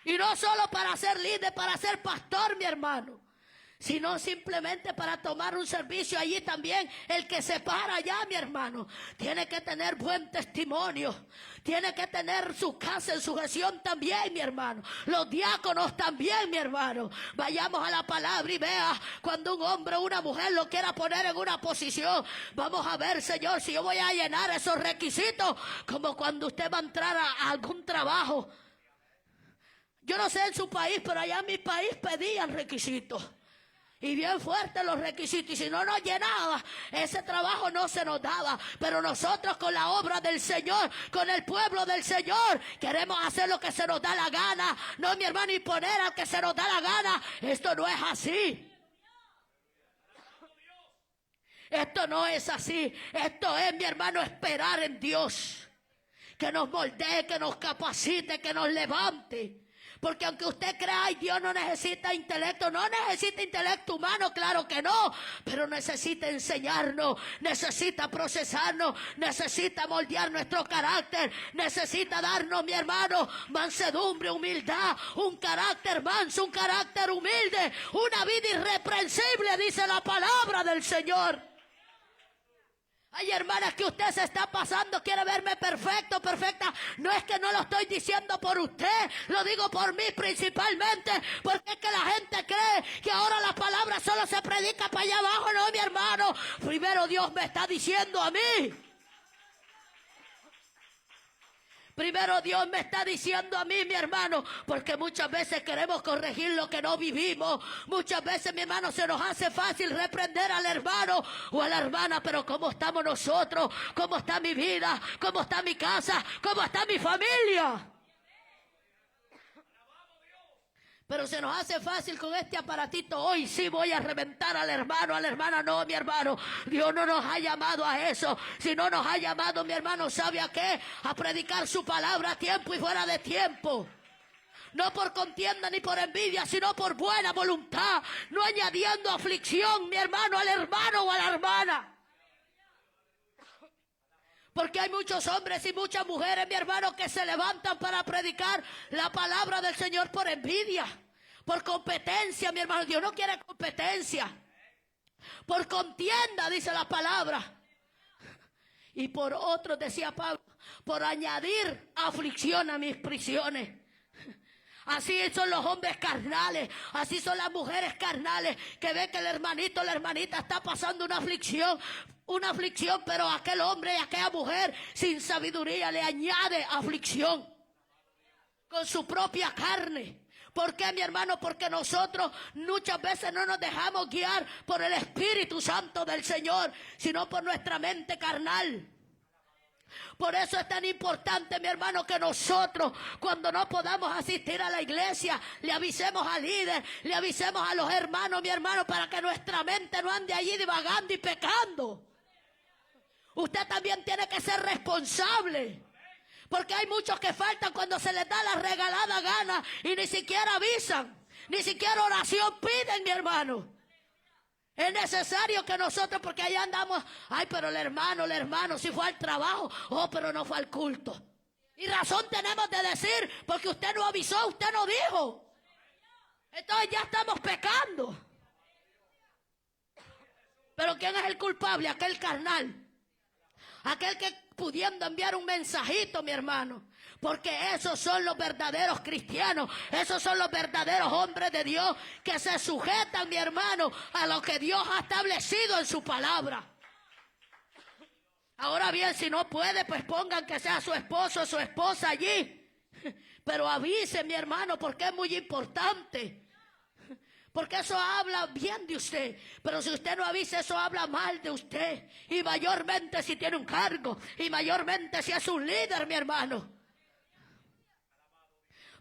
Y no solo para ser líder, para ser pastor, mi hermano, sino simplemente para tomar un servicio allí también. El que se para allá, mi hermano, tiene que tener buen testimonio, tiene que tener su casa en sujeción también, mi hermano. Los diáconos también, mi hermano. Vayamos a la palabra y vea cuando un hombre o una mujer lo quiera poner en una posición. Vamos a ver, Señor, si yo voy a llenar esos requisitos, como cuando usted va a entrar a algún trabajo. Yo no sé en su país, pero allá en mi país pedían requisitos. Y bien fuertes los requisitos. Y si no nos llenaba, ese trabajo no se nos daba. Pero nosotros con la obra del Señor, con el pueblo del Señor, queremos hacer lo que se nos da la gana. No, mi hermano, imponer al que se nos da la gana. Esto no es así. Esto no es así. Esto es, mi hermano, esperar en Dios. Que nos moldee, que nos capacite, que nos levante. Porque aunque usted crea: ay, Dios no necesita intelecto, no necesita intelecto humano, claro que no, pero necesita enseñarnos, necesita procesarnos, necesita moldear nuestro carácter, necesita darnos, mi hermano, mansedumbre, humildad, un carácter manso, un carácter humilde, una vida irreprensible, dice la palabra del Señor. Ay, hermanas, que usted se está pasando, quiere verme perfecto, perfecta. No es que no lo estoy diciendo por usted, lo digo por mí principalmente, porque es que la gente cree que ahora la palabra solo se predica para allá abajo. No, mi hermano, primero Dios me está diciendo a mí. Primero Dios me está diciendo a mí, mi hermano, porque muchas veces queremos corregir lo que no vivimos. Muchas veces, mi hermano, se nos hace fácil reprender al hermano o a la hermana, pero ¿cómo estamos nosotros? ¿Cómo está mi vida? ¿Cómo está mi casa? ¿Cómo está mi familia? Pero se nos hace fácil con este aparatito. Hoy sí voy a reventar al hermano, a la hermana. No, mi hermano, Dios no nos ha llamado a eso. Si no nos ha llamado, mi hermano, ¿sabe a qué? A predicar su palabra a tiempo y fuera de tiempo. No por contienda ni por envidia, sino por buena voluntad. No añadiendo aflicción, mi hermano, al hermano o a la hermana. Porque hay muchos hombres y muchas mujeres, mi hermano, que se levantan para predicar la palabra del Señor por envidia, por competencia, mi hermano. Dios no quiere competencia. Por contienda, dice la palabra. Y por otros, decía Pablo, por añadir aflicción a mis prisiones. Así son los hombres carnales, así son las mujeres carnales, que ven que el hermanito, la hermanita está pasando una aflicción, pero aquel hombre y aquella mujer sin sabiduría le añade aflicción con su propia carne. ¿Por qué, mi hermano? Porque nosotros muchas veces no nos dejamos guiar por el Espíritu Santo del Señor, sino por nuestra mente carnal. Por eso es tan importante, mi hermano, que nosotros, cuando no podamos asistir a la iglesia, le avisemos al líder, le avisemos a los hermanos, mi hermano, para que nuestra mente no ande allí divagando y pecando. Usted también tiene que ser responsable. Porque hay muchos que faltan cuando se les da la regalada gana y ni siquiera avisan, ni siquiera oración piden, mi hermano. Es necesario que nosotros, porque allá andamos, ay, pero el hermano, si fue al trabajo, oh, pero no fue al culto. Y razón tenemos de decir, porque usted no avisó, usted no dijo. Entonces ya estamos pecando. Pero ¿quién es el culpable? Aquel carnal. Aquel que pudiendo enviar un mensajito, mi hermano. Porque esos son los verdaderos cristianos. Esos son los verdaderos hombres de Dios que se sujetan, mi hermano, a lo que Dios ha establecido en su palabra. Ahora bien, si no puede, pues pongan que sea su esposo o su esposa allí. Pero avise, mi hermano, porque es muy importante. Porque eso habla bien de usted. Pero si usted no avisa, eso habla mal de usted. Y mayormente si tiene un cargo. Y mayormente si es un líder, mi hermano.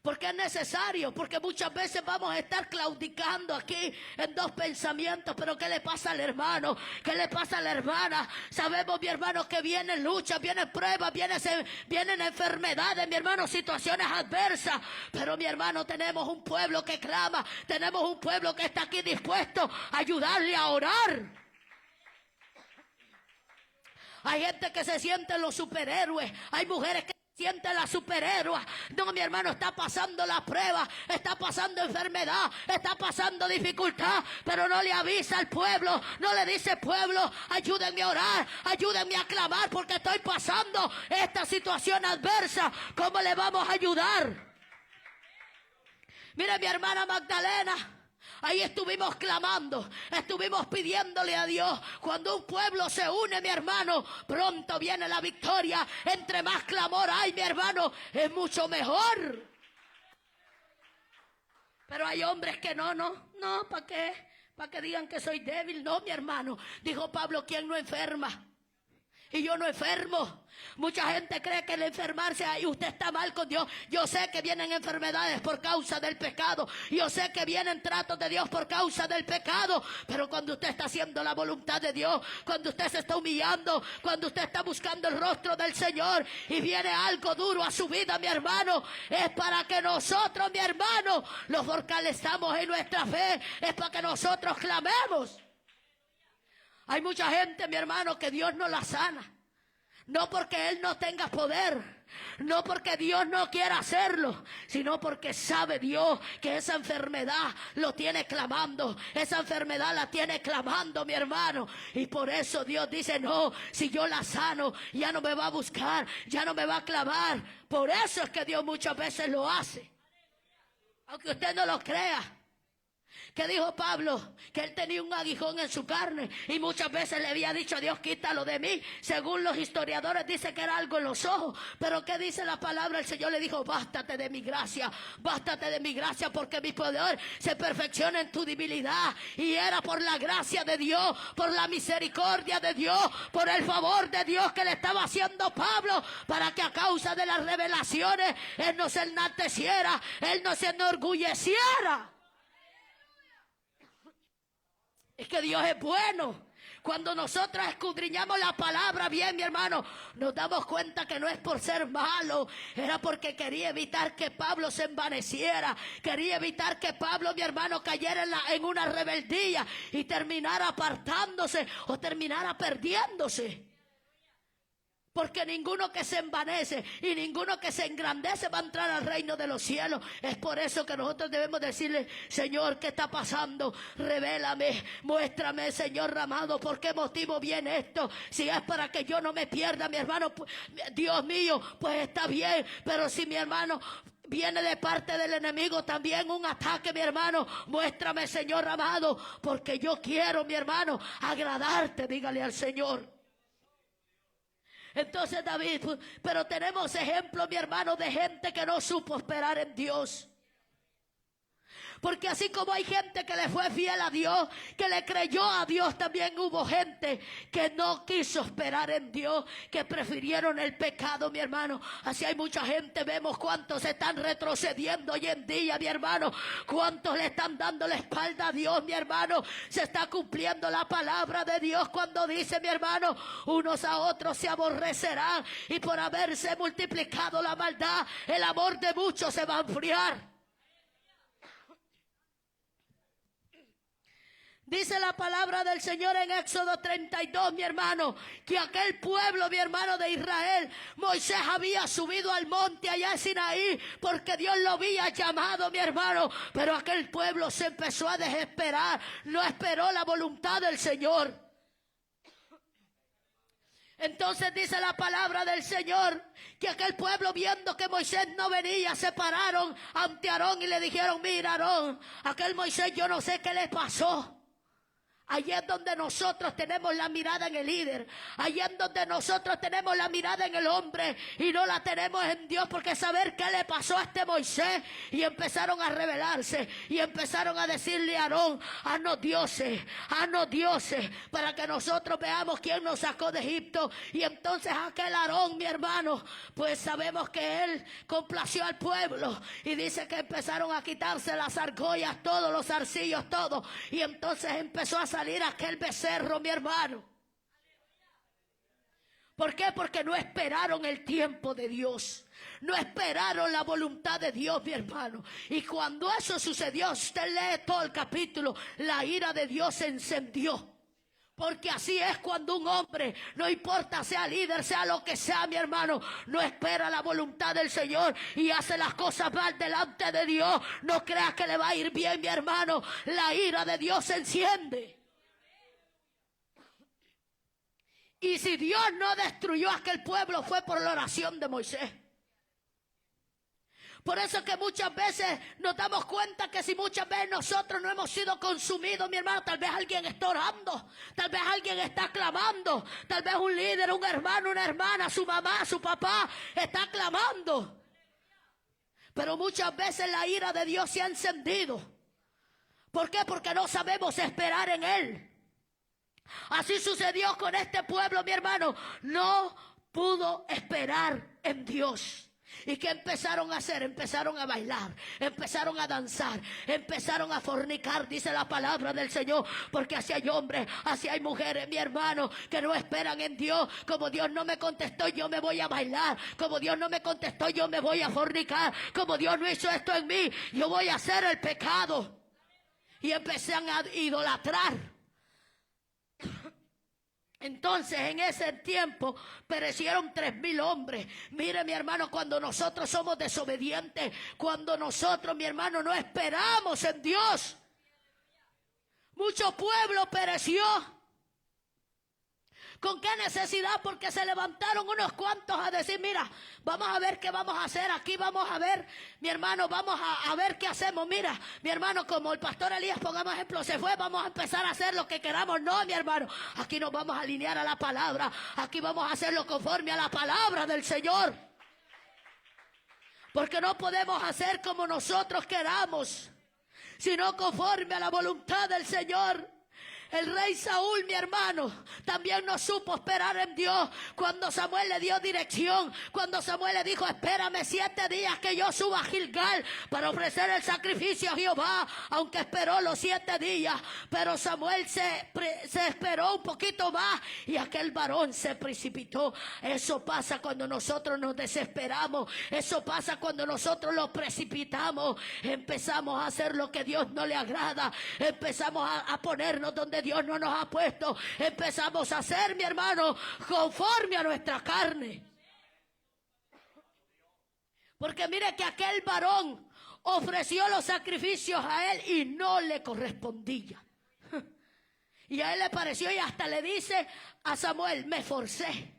Porque es necesario, porque muchas veces vamos a estar claudicando aquí en dos pensamientos. Pero ¿qué le pasa al hermano? ¿Qué le pasa a la hermana? Sabemos, mi hermano, que vienen luchas, vienen pruebas, vienen enfermedades, mi hermano, situaciones adversas. Pero, mi hermano, tenemos un pueblo que clama, tenemos un pueblo que está aquí dispuesto a ayudarle a orar. Hay gente que se sienten los superhéroes, hay mujeres que siente la superhéroe. No, mi hermano, está pasando la prueba, está pasando enfermedad, está pasando dificultad, pero no le avisa al pueblo, no le dice: pueblo, ayúdenme a orar, ayúdenme a clamar porque estoy pasando esta situación adversa. ¿Cómo le vamos a ayudar? Mire, mi hermana Magdalena, ahí estuvimos clamando, estuvimos pidiéndole a Dios. Cuando un pueblo se une, mi hermano, pronto viene la victoria. Entre más clamor hay, mi hermano, es mucho mejor. Pero hay hombres que no, ¿para qué? ¿Para que digan que soy débil? No, mi hermano, dijo Pablo, ¿quién no enferma? Y yo no enfermo. Mucha gente cree que el enfermarse, ahí usted está mal con Dios. Yo sé que vienen enfermedades por causa del pecado. Yo sé que vienen tratos de Dios por causa del pecado. Pero cuando usted está haciendo la voluntad de Dios, cuando usted se está humillando, cuando usted está buscando el rostro del Señor y viene algo duro a su vida, mi hermano, es para que nosotros, mi hermano, los fortalezcamos en nuestra fe. Es para que nosotros clamemos. Hay mucha gente, mi hermano, que Dios no la sana. No porque Él no tenga poder, no porque Dios no quiera hacerlo, sino porque sabe Dios que esa enfermedad lo tiene clamando. Esa enfermedad la tiene clamando, mi hermano. Y por eso Dios dice: no, si yo la sano, ya no me va a buscar, ya no me va a clamar. Por eso es que Dios muchas veces lo hace. Aunque usted no lo crea. ¿Qué dijo Pablo? Que él tenía un aguijón en su carne y muchas veces le había dicho a Dios, quítalo de mí. Según los historiadores dice que era algo en los ojos. Pero ¿qué dice la palabra? El Señor le dijo, bástate de mi gracia porque mi poder se perfecciona en tu debilidad. Y era por la gracia de Dios, por la misericordia de Dios, por el favor de Dios que le estaba haciendo Pablo, para que a causa de las revelaciones él no se enalteciera, él no se enorgulleciera. Es que Dios es bueno. Cuando nosotros escudriñamos la palabra bien, mi hermano, nos damos cuenta que no es por ser malo. Era porque quería evitar que Pablo se envaneciera. Quería evitar que Pablo, mi hermano, cayera en una rebeldía y terminara apartándose o terminara perdiéndose. Porque ninguno que se envanece y ninguno que se engrandece va a entrar al reino de los cielos. Es por eso que nosotros debemos decirle, Señor, ¿qué está pasando? Revélame, muéstrame, Señor amado, ¿por qué motivo viene esto? Si es para que yo no me pierda, mi hermano, Dios mío, pues está bien. Pero si mi hermano viene de parte del enemigo también un ataque, mi hermano, muéstrame, Señor amado, porque yo quiero, mi hermano, agradarte, dígale al Señor. Entonces David, pero tenemos ejemplos, mi hermano, de gente que no supo esperar en Dios. Porque así como hay gente que le fue fiel a Dios, que le creyó a Dios, también hubo gente que no quiso esperar en Dios, que prefirieron el pecado, mi hermano. Así hay mucha gente, vemos cuántos están retrocediendo hoy en día, mi hermano. Cuántos le están dando la espalda a Dios, mi hermano. Se está cumpliendo la palabra de Dios cuando dice, mi hermano, unos a otros se aborrecerán y por haberse multiplicado la maldad, el amor de muchos se va a enfriar. Dice la palabra del Señor en Éxodo 32, mi hermano, que aquel pueblo, mi hermano, de Israel, Moisés había subido al monte allá en Sinaí, porque Dios lo había llamado, mi hermano, pero aquel pueblo se empezó a desesperar, no esperó la voluntad del Señor. Entonces dice la palabra del Señor que aquel pueblo, viendo que Moisés no venía, se pararon ante Aarón y le dijeron, mira Aarón, aquel Moisés yo no sé qué le pasó. Allí es donde nosotros tenemos la mirada en el líder. Allí es donde nosotros tenemos la mirada en el hombre y no la tenemos en Dios, porque saber qué le pasó a este Moisés. Y empezaron a rebelarse y empezaron a decirle a Aarón, haznos dioses, para que nosotros veamos quién nos sacó de Egipto. Y entonces aquel Aarón, mi hermano, pues sabemos que él complació al pueblo y dice que empezaron a quitarse las argollas, todos los zarcillos, todo. Y entonces empezó a salir aquel becerro, mi hermano. ¿Por qué? Porque no esperaron el tiempo de Dios. No esperaron la voluntad de Dios, mi hermano. Y cuando eso sucedió, usted lee todo el capítulo, la ira de Dios se encendió. Porque así es cuando un hombre, no importa sea líder, sea lo que sea, mi hermano, no espera la voluntad del Señor y hace las cosas mal delante de Dios. No creas que le va a ir bien, mi hermano. La ira de Dios se enciende. Y si Dios no destruyó a aquel pueblo, fue por la oración de Moisés. Por eso que muchas veces nos damos cuenta que si muchas veces nosotros no hemos sido consumidos, mi hermano, tal vez alguien está orando, tal vez alguien está clamando, tal vez un líder, un hermano, una hermana, su mamá, su papá está clamando. Pero muchas veces la ira de Dios se ha encendido. ¿Por qué? Porque no sabemos esperar en Él. Así sucedió con este pueblo, mi hermano. No pudo esperar en Dios. ¿Y qué empezaron a hacer? Empezaron a bailar, empezaron a danzar, empezaron a fornicar, dice la palabra del Señor. Porque así hay hombres, así hay mujeres, mi hermano, que no esperan en Dios. Como Dios no me contestó, yo me voy a bailar. Como Dios no me contestó, yo me voy a fornicar. Como Dios no hizo esto en mí, yo voy a hacer el pecado. Y empezaron a idolatrar. Entonces en ese tiempo perecieron 3,000 hombres. Mire, mi hermano, cuando nosotros somos desobedientes, cuando nosotros, mi hermano, no esperamos en Dios, mucho pueblo pereció. ¿Con qué necesidad? Porque se levantaron unos cuantos a decir, mira, vamos a ver qué vamos a hacer aquí, vamos a ver, mi hermano, vamos a ver qué hacemos. Mira, mi hermano, como el pastor Elías, pongamos ejemplo, se fue, vamos a empezar a hacer lo que queramos. No, mi hermano, aquí nos vamos a alinear a la palabra, aquí vamos a hacerlo conforme a la palabra del Señor. Porque no podemos hacer como nosotros queramos, sino conforme a la voluntad del Señor. El rey Saúl, mi hermano, también no supo esperar en Dios. Cuando Samuel le dio dirección, cuando Samuel le dijo, espérame 7 días que yo suba a Gilgal para ofrecer el sacrificio a Jehová, aunque esperó los 7 días, pero Samuel se esperó un poquito más y aquel varón se precipitó. Eso pasa cuando nosotros nos desesperamos, eso pasa cuando nosotros nos precipitamos, empezamos a hacer lo que Dios no le agrada, empezamos a ponernos donde Dios no nos ha puesto, empezamos a hacer, mi hermano, conforme a nuestra carne. Porque mire que aquel varón ofreció los sacrificios a él y no le correspondía. Y a él le pareció, y hasta le dice a Samuel, me forcé.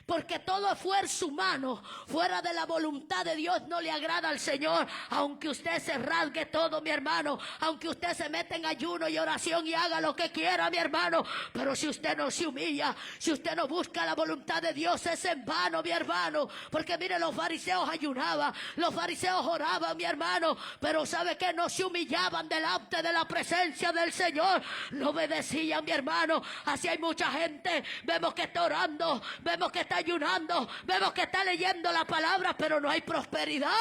Porque todo esfuerzo humano fuera de la voluntad de Dios no le agrada al Señor. Aunque usted se rasgue todo, mi hermano, aunque usted se meta en ayuno y oración y haga lo que quiera, mi hermano, pero si usted no se humilla, si usted no busca la voluntad de Dios, es en vano, mi hermano. Porque mire, los fariseos ayunaban, los fariseos oraban, mi hermano, pero ¿sabe qué? No se humillaban delante de la presencia del Señor, no obedecían, mi hermano. Así hay mucha gente, vemos que está orando, vemos que está ayunando, vemos que está leyendo la palabra, pero no hay prosperidad.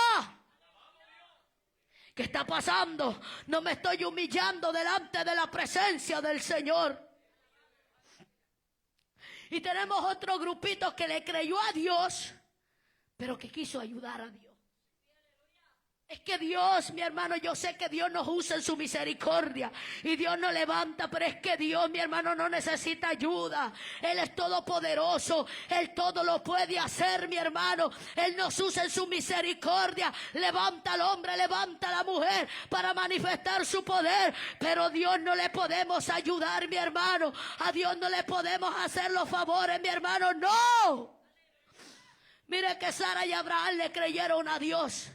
¿Qué está pasando? No me estoy humillando delante de la presencia del Señor. Y tenemos otro grupito que le creyó a Dios, pero que quiso ayudar a Dios. Es que Dios, mi hermano, yo sé que Dios nos usa en su misericordia y Dios nos levanta, pero es que Dios, mi hermano, no necesita ayuda. Él es todopoderoso, Él todo lo puede hacer, mi hermano. Él nos usa en su misericordia, levanta al hombre, levanta a la mujer para manifestar su poder, pero Dios no le podemos ayudar, mi hermano. A Dios no le podemos hacer los favores, mi hermano, no. Mire que Sara y Abraham le creyeron a Dios.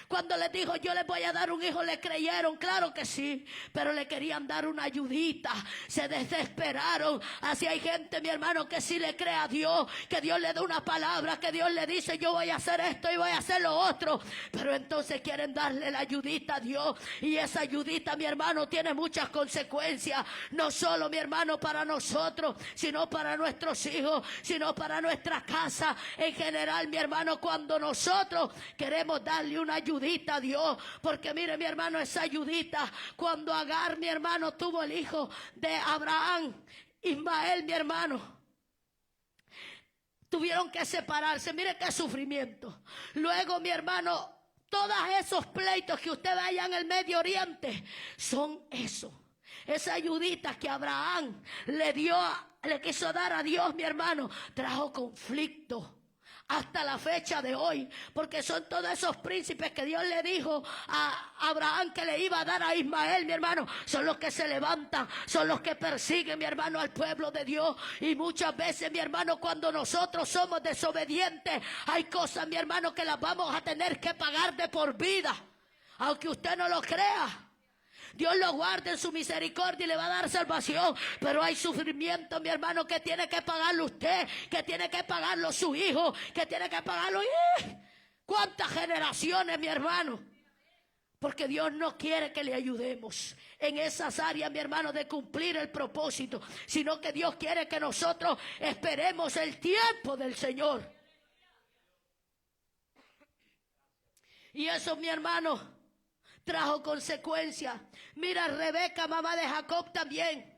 Cuando les dijo, yo les voy a dar un hijo, le creyeron, claro que sí, pero le querían dar una ayudita, se desesperaron. Así hay gente, mi hermano, que sí le cree a Dios, que Dios le da una palabra, que Dios le dice, yo voy a hacer esto y voy a hacer lo otro, pero entonces quieren darle la ayudita a Dios, y esa ayudita, mi hermano, tiene muchas consecuencias, no solo, mi hermano, para nosotros, sino para nuestros hijos, sino para nuestra casa, en general, mi hermano, cuando nosotros queremos darle una ayudita a Dios, porque mire, mi hermano, esa ayudita, cuando Agar, mi hermano, tuvo el hijo de Abraham, Ismael, mi hermano, tuvieron que separarse. Mire qué sufrimiento. Luego, mi hermano, todos esos pleitos que usted vea en el Medio Oriente son eso. Esa ayudita que Abraham le quiso dar a Dios, mi hermano, trajo conflicto hasta la fecha de hoy, porque son todos esos príncipes que Dios le dijo a Abraham que le iba a dar a Ismael, mi hermano, son los que se levantan, son los que persiguen, mi hermano, al pueblo de Dios. Y muchas veces, mi hermano, cuando nosotros somos desobedientes, hay cosas, mi hermano, que las vamos a tener que pagar de por vida, aunque usted no lo crea. Dios lo guarde en su misericordia y le va a dar salvación, pero hay sufrimiento, mi hermano, que tiene que pagarlo usted, que tiene que pagarlo su hijo, que tiene que pagarlo. ¿Cuántas generaciones, mi hermano? Porque Dios no quiere que le ayudemos en esas áreas, mi hermano, de cumplir el propósito, sino que Dios quiere que nosotros esperemos el tiempo del Señor. Y eso, mi hermano, trajo consecuencias. Mira, Rebeca, mamá de Jacob, también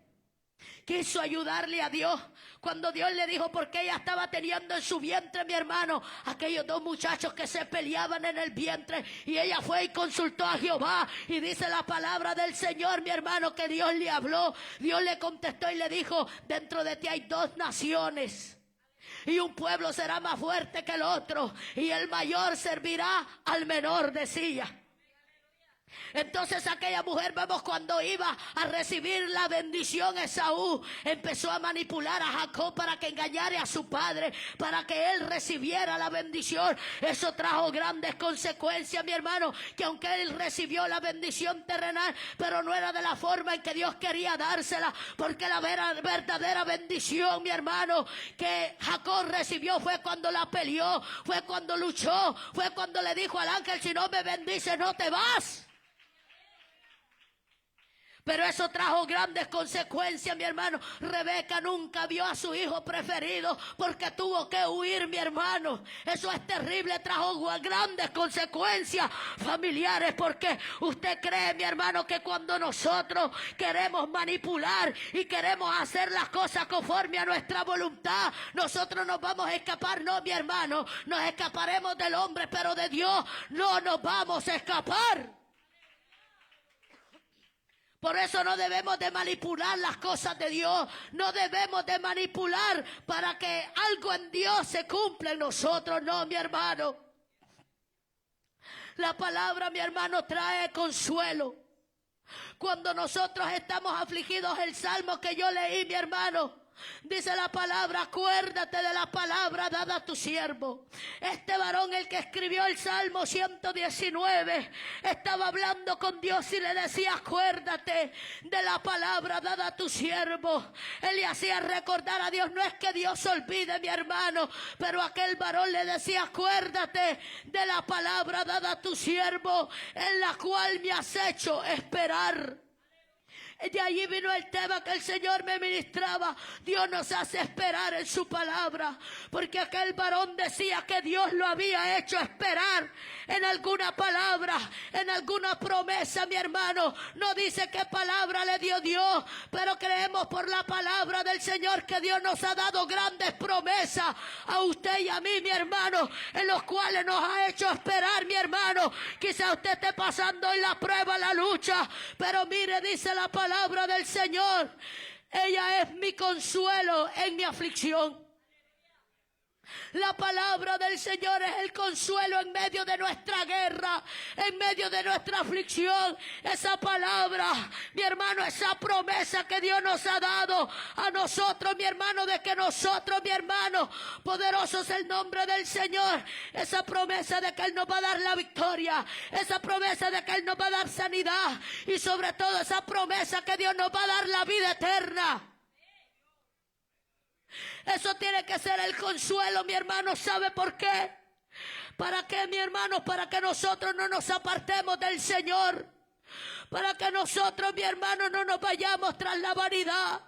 quiso ayudarle a Dios. Cuando Dios le dijo, porque ella estaba teniendo en su vientre, mi hermano, aquellos 2 muchachos que se peleaban en el vientre, y ella fue y consultó a Jehová, y dice la palabra del Señor, mi hermano, que Dios le habló. Dios le contestó y le dijo, dentro de ti hay 2 naciones, y un pueblo será más fuerte que el otro, y el mayor servirá al menor, decía. Entonces aquella mujer, vemos, cuando iba a recibir la bendición, Esaú empezó a manipular a Jacob para que engañara a su padre, para que él recibiera la bendición. Eso trajo grandes consecuencias, mi hermano, que aunque él recibió la bendición terrenal, pero no era de la forma en que Dios quería dársela, porque la verdadera bendición, mi hermano, que Jacob recibió fue cuando la peleó, fue cuando luchó, fue cuando le dijo al ángel: si no me bendices, no te vas. Pero eso trajo grandes consecuencias, mi hermano. Rebeca nunca vio a su hijo preferido porque tuvo que huir, mi hermano. Eso es terrible, trajo grandes consecuencias familiares, porque usted cree, mi hermano, que cuando nosotros queremos manipular y queremos hacer las cosas conforme a nuestra voluntad, nosotros nos vamos a escapar. No, mi hermano, nos escaparemos del hombre, pero de Dios no nos vamos a escapar. Por eso no debemos de manipular las cosas de Dios. No debemos de manipular para que algo en Dios se cumpla en nosotros. No, mi hermano. La palabra, mi hermano, trae consuelo. Cuando nosotros estamos afligidos, el salmo que yo leí, mi hermano, dice la palabra: acuérdate de la palabra dada a tu siervo. Este varón, el que escribió el Salmo 119, estaba hablando con Dios y le decía: acuérdate de la palabra dada a tu siervo. Él le hacía recordar a Dios. No es que Dios olvide, mi hermano, pero aquel varón le decía: acuérdate de la palabra dada a tu siervo, en la cual me has hecho esperar. De allí vino el tema que el Señor me ministraba. Dios nos hace esperar en su palabra, porque aquel varón decía que Dios lo había hecho esperar en alguna palabra, en alguna promesa, mi hermano. No dice qué palabra le dio Dios, pero creemos por la palabra del Señor que Dios nos ha dado grandes promesas a usted y a mí, mi hermano, en los cuales nos ha hecho esperar, mi hermano. Quizá usted esté pasando en la prueba, la lucha, pero mire, dice la palabra del Señor: ella es mi consuelo en mi aflicción. La palabra del Señor es el consuelo en medio de nuestra guerra, en medio de nuestra aflicción. Esa palabra, mi hermano, esa promesa que Dios nos ha dado a nosotros, mi hermano, de que nosotros, mi hermano, poderoso es el nombre del Señor. Esa promesa de que Él nos va a dar la victoria, esa promesa de que Él nos va a dar sanidad, y sobre todo esa promesa que Dios nos va a dar la vida eterna. Eso tiene que ser el consuelo, mi hermano. ¿Sabe por qué? ¿Para qué, mi hermano? Para que nosotros no nos apartemos del Señor. Para que nosotros, mi hermano, no nos vayamos tras la vanidad.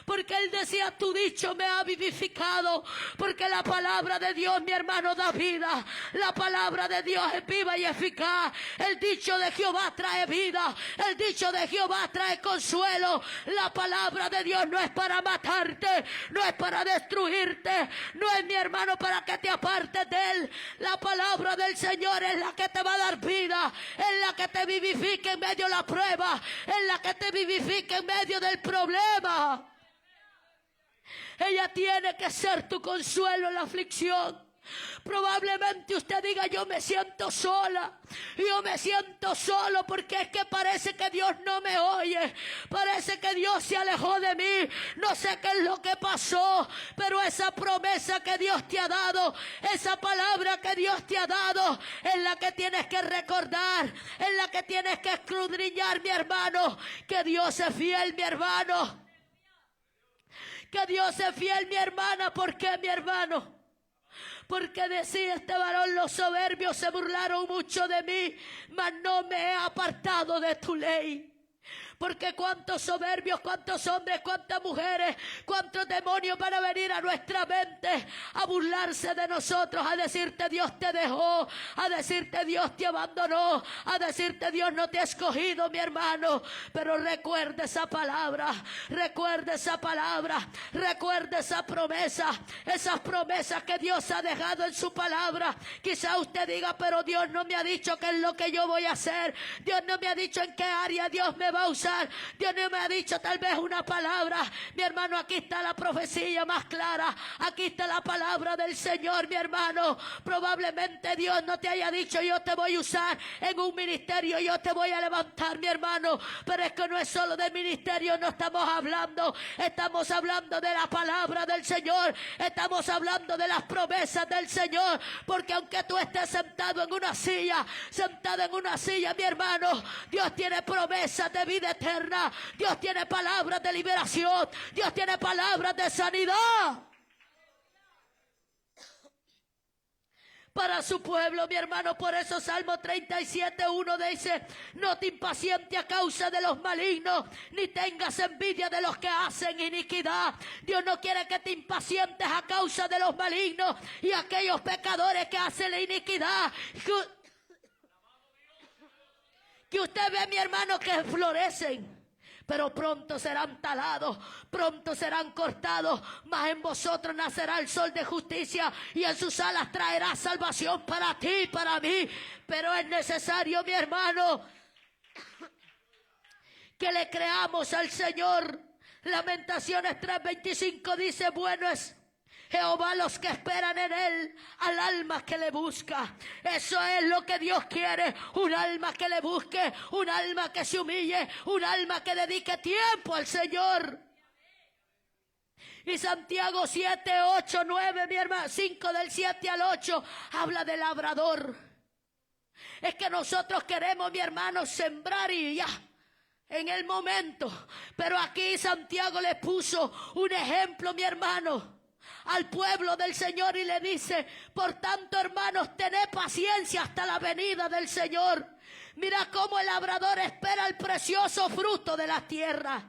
Porque Él decía: tu dicho me ha vivificado. Porque la palabra de Dios, mi hermano, da vida. La palabra de Dios es viva y eficaz. El dicho de Jehová trae vida. El dicho de Jehová trae consuelo. La palabra de Dios no es para matarte, no es para destruirte, no es, mi hermano, para que te apartes de Él. La palabra del Señor es la que te va a dar vida, es la que te vivifica en medio de la prueba, es la que te vivifica en medio del problema. Ella tiene que ser tu consuelo en la aflicción. Probablemente usted diga: yo me siento sola, yo me siento solo, porque es que parece que Dios no me oye, parece que Dios se alejó de mí, no sé qué es lo que pasó. Pero esa promesa que Dios te ha dado, esa palabra que Dios te ha dado, es la que tienes que recordar, es la que tienes que escudriñar, mi hermano. Que Dios es fiel, mi hermano. Que Dios es fiel, mi hermana. ¿Por qué, mi hermano? Porque decía este varón: los soberbios se burlaron mucho de mí, mas no me he apartado de tu ley. Porque cuántos soberbios, cuántos hombres, cuántas mujeres, cuántos demonios van a venir a nuestra mente a burlarse de nosotros, a decirte: Dios te dejó, a decirte: Dios te abandonó, a decirte: Dios no te ha escogido, mi hermano. Pero recuerda esa palabra, recuerda esa palabra, recuerda esa promesa, esas promesas que Dios ha dejado en su palabra. Quizá usted diga: pero Dios no me ha dicho qué es lo que yo voy a hacer, Dios no me ha dicho en qué área Dios me va a usar. usar. Dios no me ha dicho tal vez una palabra. Mi hermano, aquí está la profecía más clara. Aquí está la palabra del Señor, mi hermano. Probablemente Dios no te haya dicho: yo te voy a usar en un ministerio, yo te voy a levantar, mi hermano. Pero es que no es solo de ministerio, no estamos hablando. Estamos hablando de la palabra del Señor. Estamos hablando de las promesas del Señor. Porque aunque tú estés sentado en una silla, mi hermano, Dios tiene promesas de vida eterna. Dios tiene palabras de liberación. Dios tiene palabras de sanidad para su pueblo, mi hermano. Por eso Salmo 37:1 dice: no te impacientes a causa de los malignos, ni tengas envidia de los que hacen iniquidad. Dios no quiere que te impacientes a causa de los malignos y aquellos pecadores que hacen la iniquidad. Que usted ve, mi hermano, que florecen, pero pronto serán talados, pronto serán cortados. Mas en vosotros nacerá el sol de justicia, y en sus alas traerá salvación para ti y para mí. Pero es necesario, mi hermano, que le creamos al Señor. Lamentaciones 3:25 dice: bueno es Jehová los que esperan en Él, al alma que le busca. Eso es lo que Dios quiere: un alma que le busque, un alma que se humille, un alma que dedique tiempo al Señor. Y Santiago 7:8-9, mi hermano, 5 del 7 al 8, habla del labrador. Es que nosotros queremos, mi hermano, sembrar y ya, en el momento. Pero aquí Santiago le puso un ejemplo, mi hermano, al pueblo del Señor, y le dice: por tanto, hermanos, tened paciencia hasta la venida del Señor. Mira cómo el labrador espera el precioso fruto de la tierra.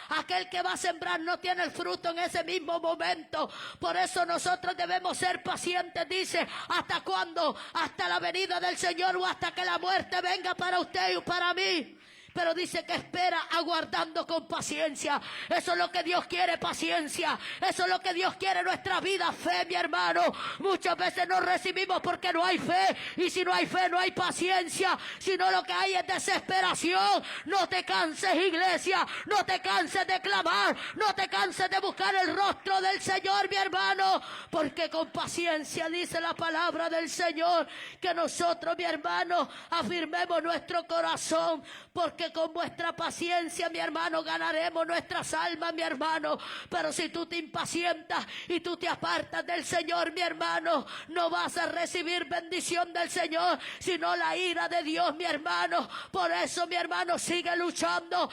Aquel que va a sembrar no tiene el fruto en ese mismo momento. Por eso nosotros debemos ser pacientes. Dice: ¿hasta cuándo? Hasta la venida del Señor, o hasta que la muerte venga para usted y para mí. Pero dice que espera aguardando con paciencia. Eso es lo que Dios quiere, paciencia. Eso es lo que Dios quiere en nuestra vida, fe, mi hermano. Muchas veces no recibimos porque no hay fe. Y si no hay fe, no hay paciencia. Sino lo que hay es desesperación. No te canses, iglesia. No te canses de clamar. No te canses de buscar el rostro del Señor, mi hermano. Porque con paciencia, dice la palabra del Señor, que nosotros, mi hermano, afirmemos nuestro corazón. Porque con vuestra paciencia, mi hermano, ganaremos nuestras almas, mi hermano. Pero si tú te impacientas y tú te apartas del Señor, mi hermano, no vas a recibir bendición del Señor, sino la ira de Dios, mi hermano. Por eso, mi hermano, sigue luchando,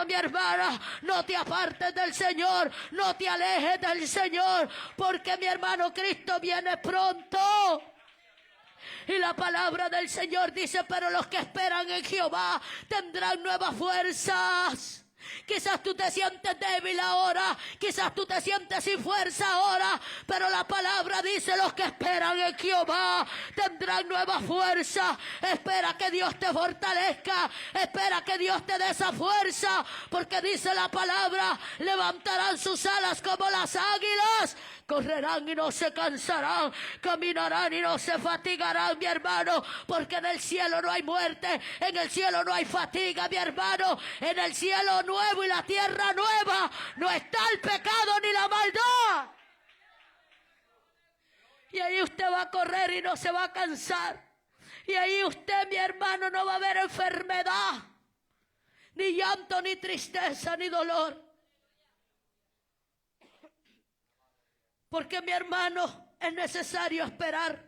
mi hermana. No te apartes del Señor, no te alejes del Señor, porque, mi hermano, Cristo viene pronto. Y la palabra del Señor dice: pero los que esperan en Jehová tendrán nuevas fuerzas. Quizás tú te sientes débil ahora, quizás tú te sientes sin fuerza ahora, pero la palabra dice: los que esperan en Jehová tendrán nueva fuerza. Espera que Dios te fortalezca, espera que Dios te dé esa fuerza, porque dice la palabra: levantarán sus alas como las águilas, correrán y no se cansarán, caminarán y no se fatigarán, mi hermano. Porque en el cielo no hay muerte, en el cielo no hay fatiga, mi hermano. En el cielo nuevo y la tierra nueva no está el pecado ni la maldad. Y ahí usted va a correr y no se va a cansar. Y ahí usted, mi hermano, no va a haber enfermedad, ni llanto, ni tristeza, ni dolor. Porque, mi hermano, es necesario esperar.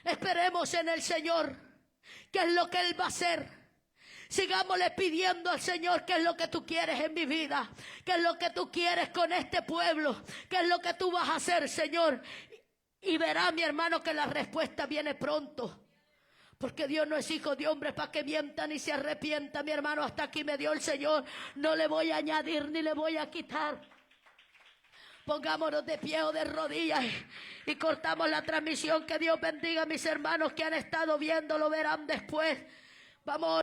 Esperemos en el Señor. ¿Qué es lo que Él va a hacer? Sigámosle pidiendo al Señor: ¿qué es lo que tú quieres en mi vida? ¿Qué es lo que tú quieres con este pueblo? ¿Qué es lo que tú vas a hacer, Señor? Y verá, mi hermano, que la respuesta viene pronto. Porque Dios no es hijo de hombre para que mienta ni se arrepienta, mi hermano. Hasta aquí me dio el Señor. No le voy a añadir ni le voy a quitar. Pongámonos de pie o de rodillas y cortamos la transmisión. Que Dios bendiga a mis hermanos que han estado viendo, lo verán después. Vamos.